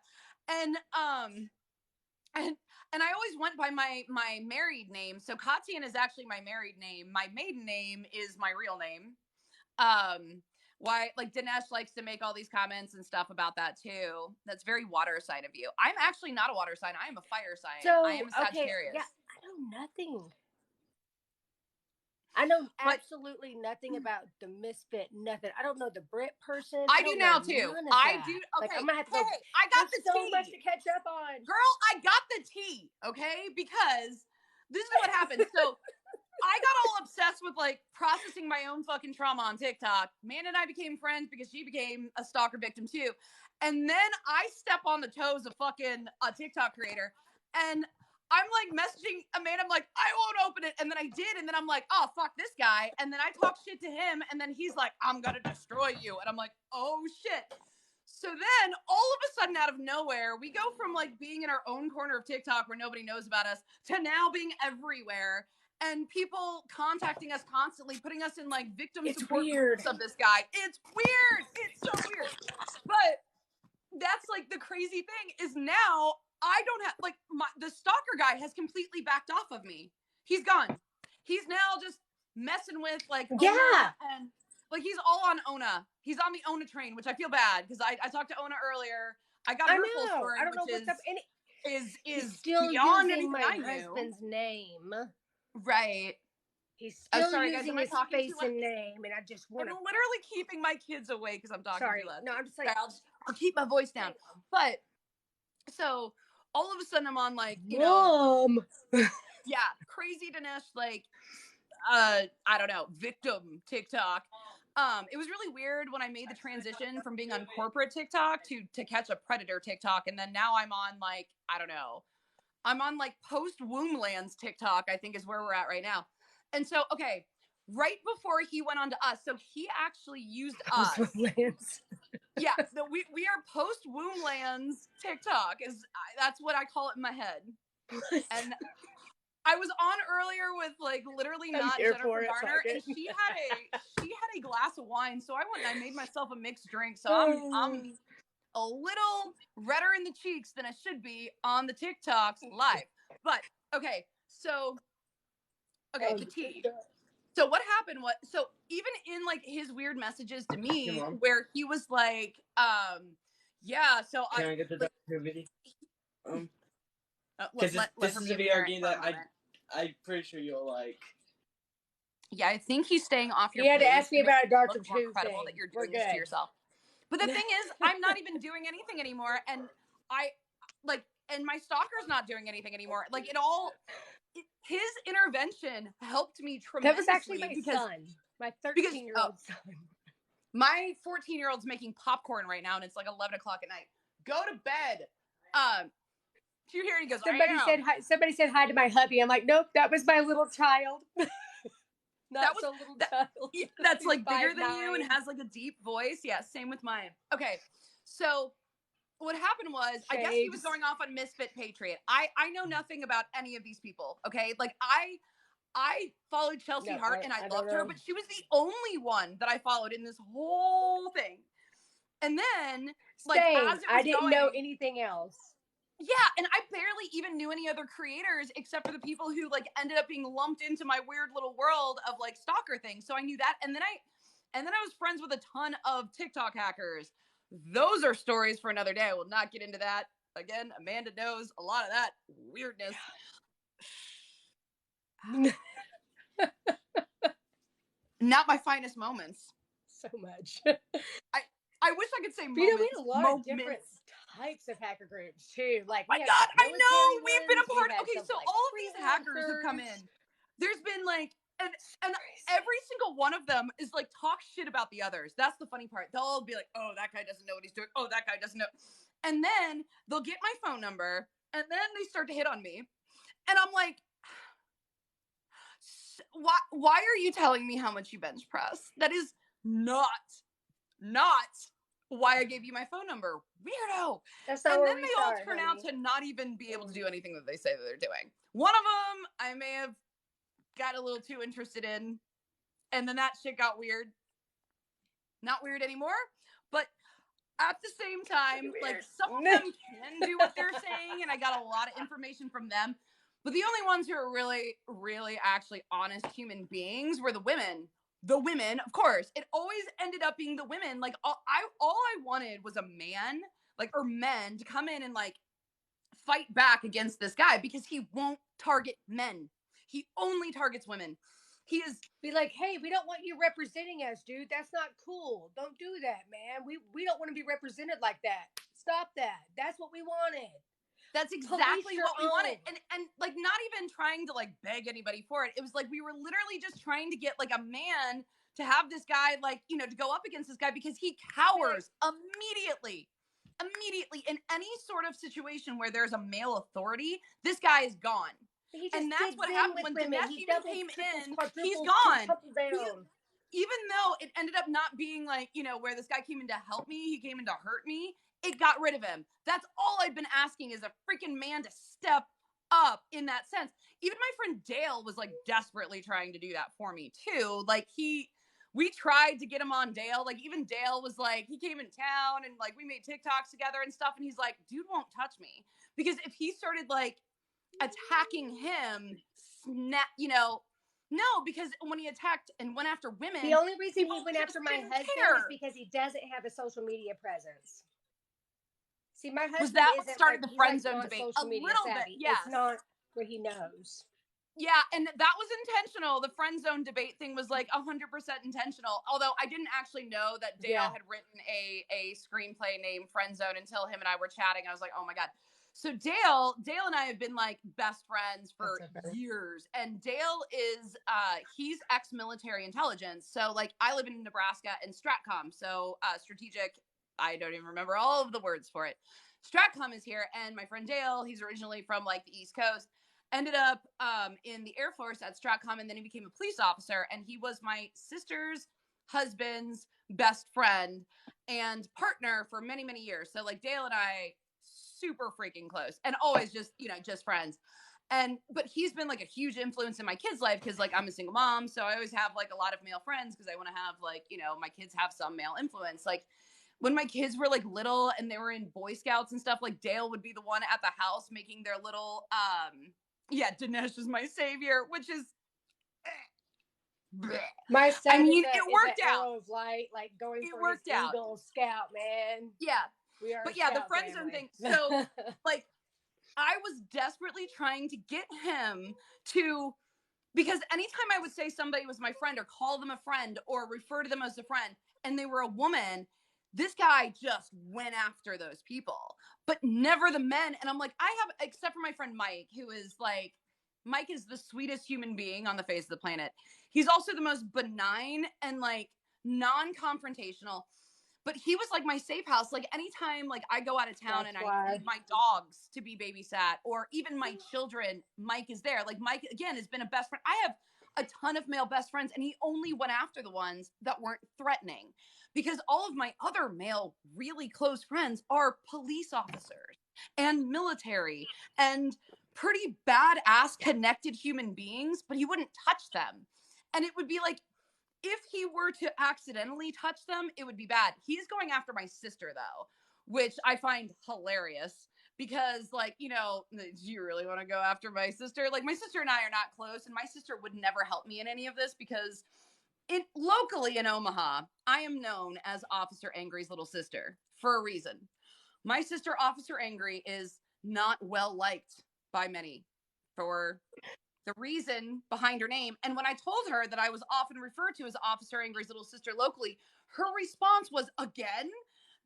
And and I always went by my married name. So Katian is actually my married name. My maiden name is my real name. Why, like, Dinesh likes to make all these comments and stuff about that too. That's very water sign of you. I'm actually not a water sign. I am a fire sign. So I am a Sagittarius. yeah, I know nothing. I know But- absolutely nothing about the Misfit. Nothing. I don't know the Brit person. I don't do now know too. none of I that. do. Like, Okay, I'm gonna have to hey, go. I got There's the so tea. much to catch up on. Girl, I got the tea, okay? Because this is what happened. So I got all obsessed with like processing my own fucking trauma on TikTok. Amanda and I became friends because she became a stalker victim too. And then I step on the toes of fucking a TikTok creator, and I'm like messaging Amanda. I'm like, I won't open it. And then I did. And then I'm like, oh, fuck this guy. And then I talk shit to him. And then he's like, I'm going to destroy you. And I'm like, oh shit. So then all of a sudden out of nowhere, we go from like being in our own corner of TikTok where nobody knows about us to now being everywhere. And people contacting us constantly, putting us in like victim It's support weird. groups of this guy. It's weird. It's so weird. But that's like the crazy thing is now I don't have like the stalker guy has completely backed off of me. He's gone. He's now just messing with like Yeah. Ona, and like he's all on Ona. He's on the Ona train, which I feel bad because I talked to Ona earlier. I got her full story, I don't know which what's up. And is he's still beyond using anything my I knew. husband's name. Right. He's I'm still sorry, guys, using am I his talking too face loud? and name, and I just I'm want to. literally keeping my kids away because I'm talking Sorry, too loud. no, I'm just like. Sorry, I'll keep my voice down. But so all of a sudden I'm on like, you know, Mom. yeah, crazy Dinesh, like I don't know, victim TikTok. It was really weird when I made the transition from being on corporate TikTok to catch a predator TikTok, and then now I'm on like, I don't know, I'm on like post Womblands TikTok, I think is where we're at right now. And so, okay, right before he went on to us, so he actually used us. Yeah, we are post Womblands TikTok that's what I call it in my head. And I was on earlier with like literally not Jennifer Garner, and she had a glass of wine, so I went and I made myself a mixed drink. So I'm a little redder in the cheeks than I should be on the TikToks live. But okay, so the tea. So what happened was, so even in like his weird messages to me, where he was like, yeah, so Can I get the video? Because this is a VR game that I'm pretty sure you'll like. Yeah, I think he's staying off your. You had to page ask me about a Doctor more Who credible thing. that you're We're doing this to good. yourself. But the thing is, I'm not even doing anything anymore, and and my stalker's not doing anything anymore. Like his intervention helped me tremendously. That was actually my son, my 13-year-old son. My 14-year-old's making popcorn right now, and it's like 11 o'clock at night. Go to bed. You hear he goes. Somebody said hi to my hubby. I'm like, nope, that was my little child. That was a little child. Yeah, that's like bigger than you and has like a deep voice. Yeah, same with mine. Okay, so what happened was, I guess he was going off on Misfit Patriot. I know nothing about any of these people. Okay, like I followed Chelsea Hart and I loved her, but she was the only one that I followed in this whole thing. And then, like, as it was I didn't know anything else. Yeah, and I barely even knew any other creators except for the people who like ended up being lumped into my weird little world of like stalker things. So I knew that, and then I was friends with a ton of TikTok hackers. Those are stories for another day. I will not get into that. Again, Amanda knows a lot of that weirdness. Not my finest moments. So much. I wish I could say moments. You know, we had a lot of different types of hacker groups too. Like, my God, I know we've been a part. Okay, so all of these hackers have come in. There's been like, and every single one of them is like talk shit about the others. That's the funny part. They'll all be like, oh, that guy doesn't know what he's doing. Oh, that guy doesn't know. And then they'll get my phone number, and then they start to hit on me, and I'm like, why are you telling me how much you bench press? That is not why I gave you my phone number. Weirdo. That's not and then they all turn out to not even be able to do anything that they say that they're doing. One of them I may have got a little too interested in, and then that shit got weird. Not weird anymore, but at the same time, like some of them can do what they're saying, and I got a lot of information from them. But the only ones who are really, really actually honest human beings were the women. The women, of course. It always ended up being the women. Like all I wanted was a man, like, or men to come in and like fight back against this guy because he won't target men. He only targets women. He is Be like, hey, we don't want you representing us, dude. That's not cool. Don't do that, man. We don't want to be represented like that. Stop that. That's what we wanted. That's exactly what we wanted. And like not even trying to like beg anybody for it. It was like we were literally just trying to get like a man to have this guy like, you know, to go up against this guy because he cowers immediately. Immediately in any sort of situation where there's a male authority, this guy is gone. And that's what happened when Dinesh even came in. He's gone. Even though it ended up not being like, you know, where this guy came in to help me, he came in to hurt me, it got rid of him. That's all I've been asking is a freaking man to step up in that sense. Even my friend Dale was like desperately trying to do that for me too. Like we tried to get him on Dale. Like even Dale was like, he came in town and like we made TikToks together and stuff. And he's like, dude won't touch me. Because if he started like attacking him, you know, no, because when he attacked and went after women, the only reason he went after my husband is because he doesn't have a social media presence. See, my husband was that what started like, the friend zone debate a little bit. Yeah, it's not what he knows. Yeah, and that was intentional. The friend zone debate thing was like 100% intentional. Although I didn't actually know that Dale had written a screenplay named Friend Zone until him and I were chatting. I was like, oh my God. So Dale and I have been like best friends for years. And Dale is, he's ex-military intelligence. So like I live in Nebraska and Stratcom. So strategic, I don't even remember all of the words for it. Stratcom is here. And my friend Dale, he's originally from like the East Coast, ended up in the Air Force at Stratcom. And then he became a police officer. And he was my sister's husband's best friend and partner for many, many years. So like Dale and I, super freaking close and always just, you know, just friends. But he's been like a huge influence in my kids' life because like I'm a single mom. So I always have like a lot of male friends because I want to have like, you know, my kids have some male influence. Like when my kids were like little and they were in Boy Scouts and stuff, like Dale would be the one at the house making their little, Dinesh is my savior, which is, my son, I mean, it worked out. Arrow of light, like going for his Eagle Scout, man. Yeah. We are but yeah, the friend zone thing. So like I was desperately trying to get him to, because anytime I would say somebody was my friend or call them a friend or refer to them as a friend and they were a woman, this guy just went after those people, but never the men. And I'm like, except for my friend Mike, who is like, Mike is the sweetest human being on the face of the planet. He's also the most benign and like non-confrontational. But he was like my safe house. Like anytime like I go out of town and I need my dogs to be babysat or even my children, Mike is there. Like Mike, again, has been a best friend. I have a ton of male best friends and he only went after the ones that weren't threatening because all of my other male really close friends are police officers and military and pretty badass connected human beings, but he wouldn't touch them. And it would be like, if he were to accidentally touch them, it would be bad. He's going after my sister, though, which I find hilarious because, like, you know, do you really want to go after my sister? Like, my sister and I are not close, and my sister would never help me in any of this because locally in Omaha, I am known as Officer Angry's little sister for a reason. My sister, Officer Angry, is not well liked by many for the reason behind her name. And when I told her that I was often referred to as Officer Angry's little sister locally, her response was again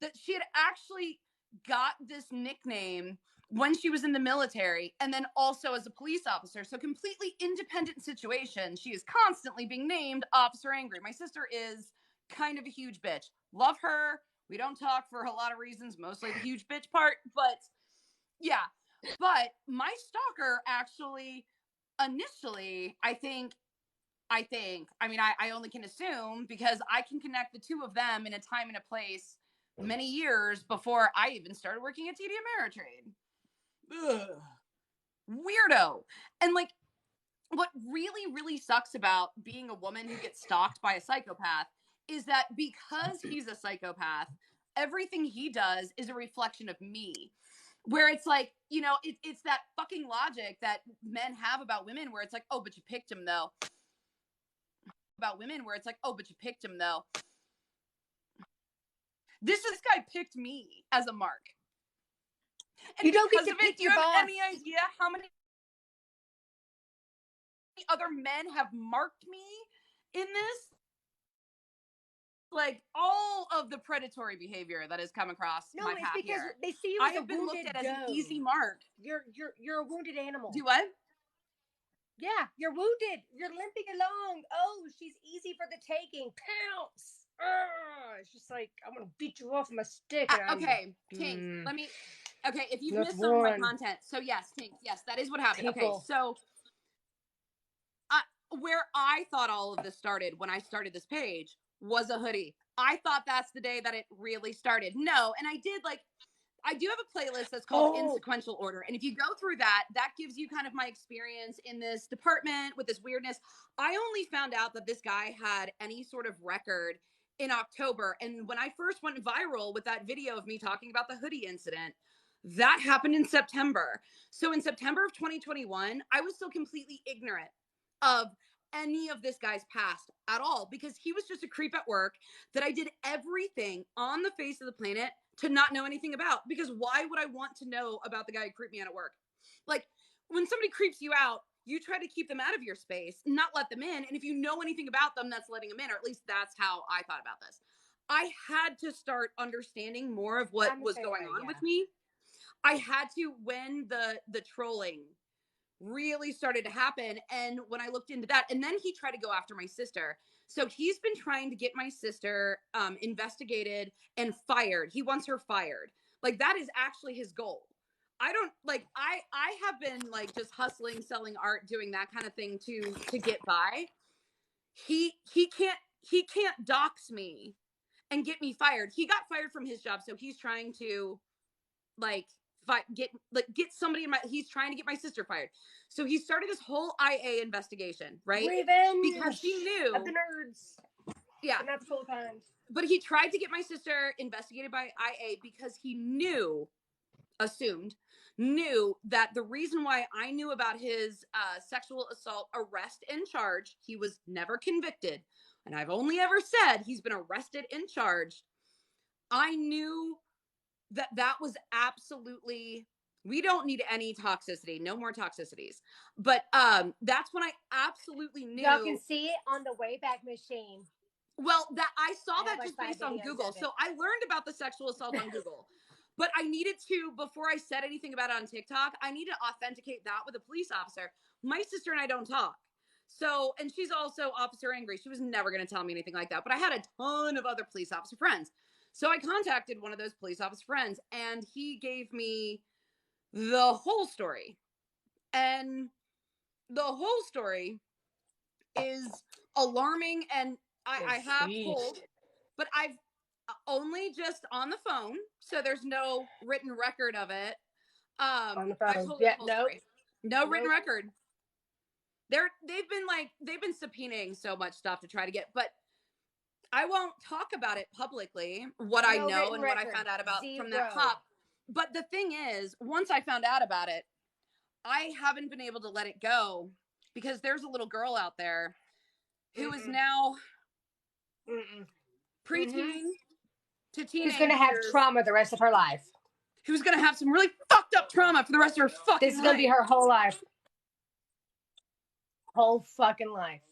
that she had actually got this nickname when she was in the military and then also as a police officer. So completely independent situation. She is constantly being named Officer Angry. My sister is kind of a huge bitch. Love her. We don't talk for a lot of reasons, mostly the huge bitch part, but yeah. But my stalker actually initially, I mean, I only can assume because I can connect the two of them in a time and a place many years before I even started working at TD Ameritrade. Ugh. Weirdo. And like, what really, really sucks about being a woman who gets stalked by a psychopath is that because he's a psychopath everything he does is a reflection of me. Where it's like, you know, it's that fucking logic that men have about women where it's like, oh, but you picked him though. About women where it's like, oh, but you picked him though. This guy picked me as a mark. And you don't get to because of pick it, do your you have boss. any idea how many other men have marked me in this? Like all of the predatory behavior that has come across No, my it's path because here. they see you I as a have been looked wounded at as an doe. easy mark. You're a wounded animal. Do what? Yeah, you're wounded. You're limping along. Oh, she's easy for the taking. Pounce. It's just like, I'm going to beat you off with my stick. and Okay, Tink, let me. Okay, if you've That's missed some of my one. content, so yes, Tink, yes, that is what happened. People. Okay, so where I thought all of this started when I started this page was a hoodie. I thought that's the day that it really started. No, and I do have a playlist that's called In Sequential Order. And if you go through that, that gives you kind of my experience in this department with this weirdness. I only found out that this guy had any sort of record in October. And when I first went viral with that video of me talking about the hoodie incident, that happened in September. So in September of 2021, I was still completely ignorant of any of this guy's past at all, because he was just a creep at work that I did everything on the face of the planet to not know anything about. Because why would I want to know about the guy who creeped me out at work? Like, when somebody creeps you out, you try to keep them out of your space, not let them in. And if you know anything about them, that's letting them in, or at least that's how I thought about this. I had to start understanding more of what was going on with me. I had to, when the trolling really started to happen, and when I looked into that, and then he tried to go after my sister. So he's been trying to get my sister investigated and fired. He wants her fired. Like, that is actually his goal. I don't like, I have been like just hustling, selling art, doing that kind of thing to get by. He can't dox me and get me fired. He got fired from his job, so he's trying to get somebody in my, he's trying to get my sister fired. So he started this whole IA investigation, right? Revenge because he knew of the nerds. Yeah. And that's full time. But he tried to get my sister investigated by IA because he knew that the reason why I knew about his sexual assault arrest and charge, he was never convicted, and I've only ever said he's been arrested and charged. I knew that was absolutely, we don't need any toxicity, no more toxicities. But that's when I absolutely knew. Y'all can see it on the Wayback Machine. Well, that I saw that just based on Google. So I learned about the sexual assault on Google. But I needed to, before I said anything about it on TikTok, I need to authenticate that with a police officer. My sister and I don't talk. So, and she's also officer angry. She was never going to tell me anything like that. But I had a ton of other police officer friends. So I contacted one of those police officer friends, and he gave me the whole story. And the whole story is alarming, and I have told, but I've only just on the phone, so there's no written record of it. On the phone. Yeah, no written record. They've been subpoenaing so much stuff to try to get, but I won't talk about it publicly, what I know and what I found out about from that cop. But the thing is, once I found out about it, I haven't been able to let it go, because there's a little girl out there who is now preteen to teenage. Who's going to have trauma the rest of her life. Who's going to have some really fucked up trauma for the rest of her fucking life. This is going to be her whole life. Whole fucking life.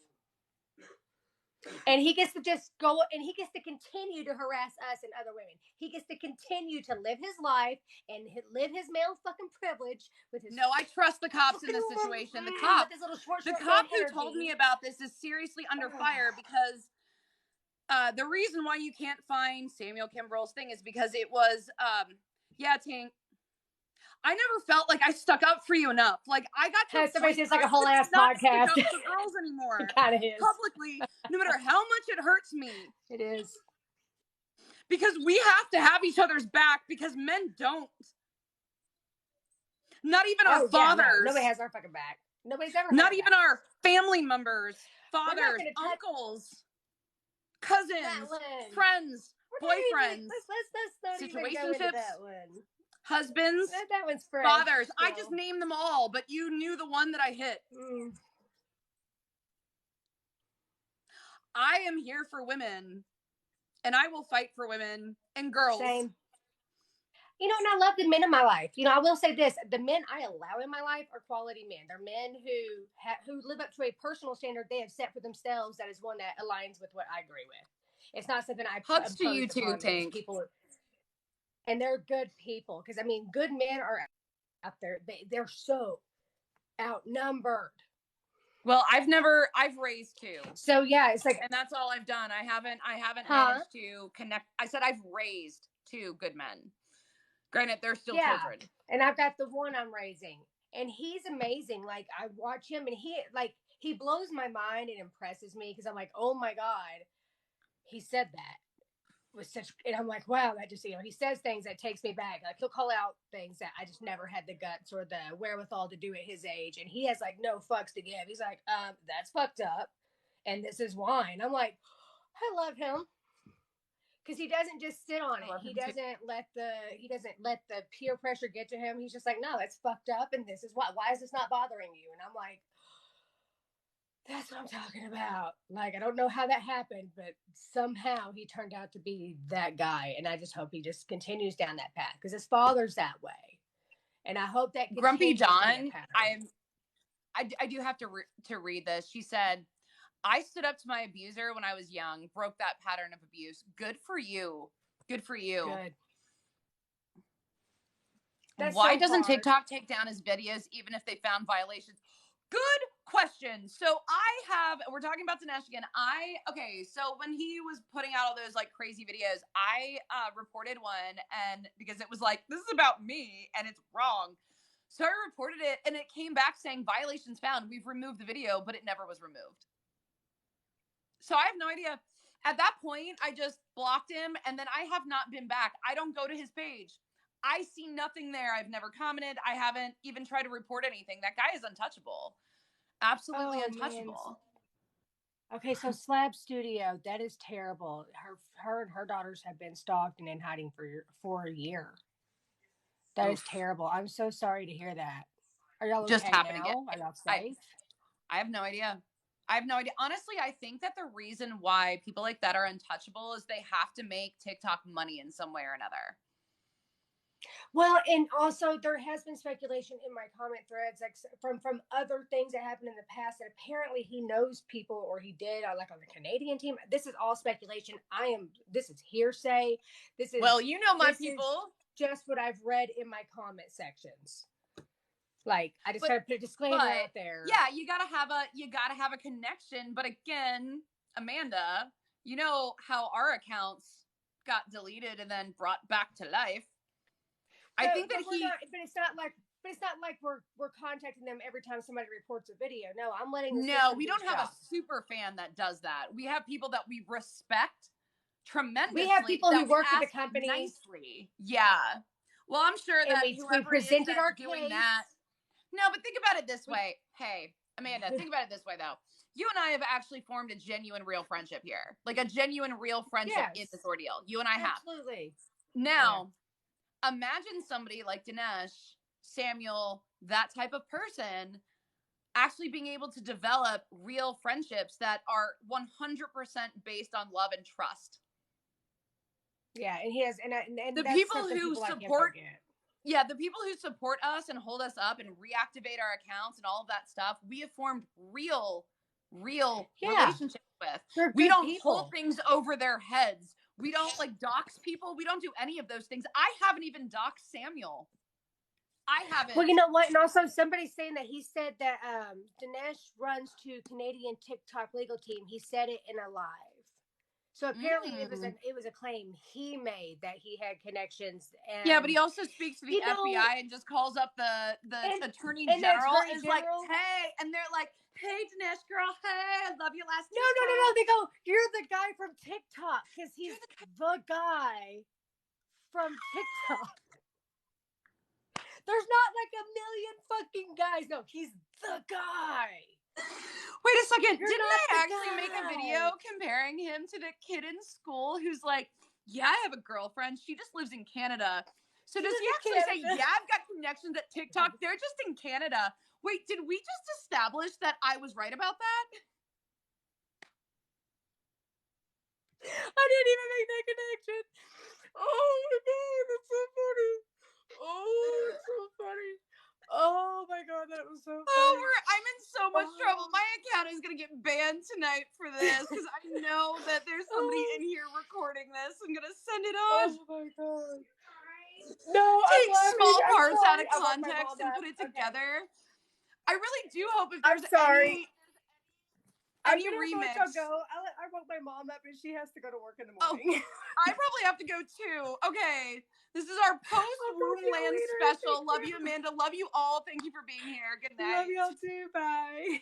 And he gets to just go, and he gets to continue to harass us and other women. He gets to continue to live his life and live his male fucking privilege with his. No, I trust the cops in this situation. The cop who told me about this is seriously under fire, because the reason why you can't find Samuel Kimbrell's thing is because it was, Tink, I never felt like I stuck up for you enough. Like, I got to. Somebody says like a whole ass podcast. Stick up for girls anymore. It kind of is. Publicly, no matter how much it hurts me. It is. Because we have to have each other's back, because men don't. Not even our fathers. Yeah, nobody has our fucking back. Nobody's ever. Not even our family members, fathers, uncles, cousins, friends. We're not even- boyfriends, let's not even go into situationships, that one. husbands, That one's fresh. fathers. I still. just named them all, but you knew the one that I hit. I am here for women, and I will fight for women and girls. Same. You know, and I love the men in my life. You know, I will say this: the men I allow in my life are quality men. They're men who live up to a personal standard they have set for themselves. That is one that aligns with what I agree with. It's not something I Hugs to you impose too, upon those Tank. people, and they're good people. Because I mean, good men are out there. They're so outnumbered. Well, I've raised two. So yeah, it's like, and that's all I've done. I haven't Huh? managed to connect. I said I've raised two good men. Granted, they're still Yeah. children. And I've got the one I'm raising, and he's amazing. Like, I watch him, and he blows my mind and impresses me, because I'm like, oh my God, he said that with such, and I'm like, wow, that just, he says things that takes me back. Like, he'll call out things that I just never had the guts or the wherewithal to do at his age, and he has like no fucks to give. He's like, that's fucked up, and this is why. And I'm like, I love him. Because he doesn't just sit on it. He doesn't let the peer pressure get to him. He's just like, no, it's fucked up, and this is why. Why is this not bothering you? And I'm like, that's what I'm talking about. Like, I don't know how that happened, but somehow he turned out to be that guy. And I just hope he just continues down that path, because his father's that way. And I hope that Grumpy continues to be Dawn, a pattern. I do have to read this. She said, I stood up to my abuser when I was young, broke that pattern of abuse. Good for you. Good for you. Good. That's Why so doesn't hard. TikTok take down his videos even if they found violations? Good question. So we're talking about Dinesh again. So when he was putting out all those like crazy videos, I reported one, and because it was like, this is about me and it's wrong. So I reported it, and it came back saying violations found. We've removed the video, but it never was removed. So I have no idea. At that point, I just blocked him, and then I have not been back. I don't go to his page. I see nothing there. I've never commented. I haven't even tried to report anything. That guy is untouchable. Absolutely untouchable. Man. Okay, so Slab Studio, that is terrible. Her and her daughters have been stalked and in hiding for a year. That is terrible. I'm so sorry to hear that. Are y'all just okay happened now? again? Are y'all safe? I have no idea. Honestly, I think that the reason why people like that are untouchable is they have to make TikTok money in some way or another. Well, and also there has been speculation in my comment threads, like from other things that happened in the past, that apparently he knows people, or he did, like on the Canadian team. This is all speculation. This is hearsay. Well, you know my people. Just what I've read in my comment sections. Like, I just gotta put a disclaimer out there. Yeah, you gotta have a connection. But again, Amanda, you know how our accounts got deleted and then brought back to life. I think that it's not like we're contacting them every time somebody reports a video. No, I'm letting. No, we don't have a super fan that does that. We have people that we respect tremendously. We have people who work for the company nicely. Yeah. Well, I'm sure that we presented our doing case. that. No, but think about it this way. Hey, Amanda, think about it this way, though. You and I have actually formed a genuine, real friendship here. Like a genuine, real friendship in this ordeal. You and I have. Absolutely. Now, imagine somebody like Dinesh, Samuel, that type of person, actually being able to develop real friendships that are 100% based on love and trust. Yeah, and he has, and the people who support. Yeah, the people who support us and hold us up and reactivate our accounts and all of that stuff, we have formed real relationships with. We don't hold things over their heads. We don't like dox people. We don't do any of those things. I haven't even doxed Samuel. I haven't. Well, you know what? And also somebody's saying that he said that Dinesh runs to Canadian TikTok legal team. He said it in a live. So apparently it was a claim he made that he had connections. And, yeah, but he also speaks to the FBI and just calls up the attorney general and is like, hey, and they're like, hey, Dinesh girl, hey, I love you last No. They go, you're the guy from TikTok, because he's the guy from TikTok. There's not like a million fucking guys. No, he's the guy. Wait a second. Didn't I actually make a video comparing him to the kid in school who's like, yeah, I have a girlfriend. She just lives in Canada. So does lives he in actually say, Canada. yeah, I've got connections at TikTok. They're just in Canada. Wait, did we just establish that I was right about that? I didn't even make that connection. Oh my god, that's so funny. Oh, it's so funny. Oh my god, that was so funny. Oh, I'm in so much trouble. My account is gonna get banned tonight for this because I know that there's somebody in here recording this. I'm gonna send it on. Oh my god. No, Take I'm laughing. small I'm parts out sorry. of I woke my context mom and up. put it Okay. together. I really do hope if I'm there's sorry. I'm any gonna remix. let y'all go. I woke my mom up and she has to go to work in the Oh, morning. I probably have to go too. Okay. This is our post I'll talk to y'all Wombland later. special. Thank Love you, Amanda. Love you all. Thank you for being here. Good night. Love y'all too. Bye.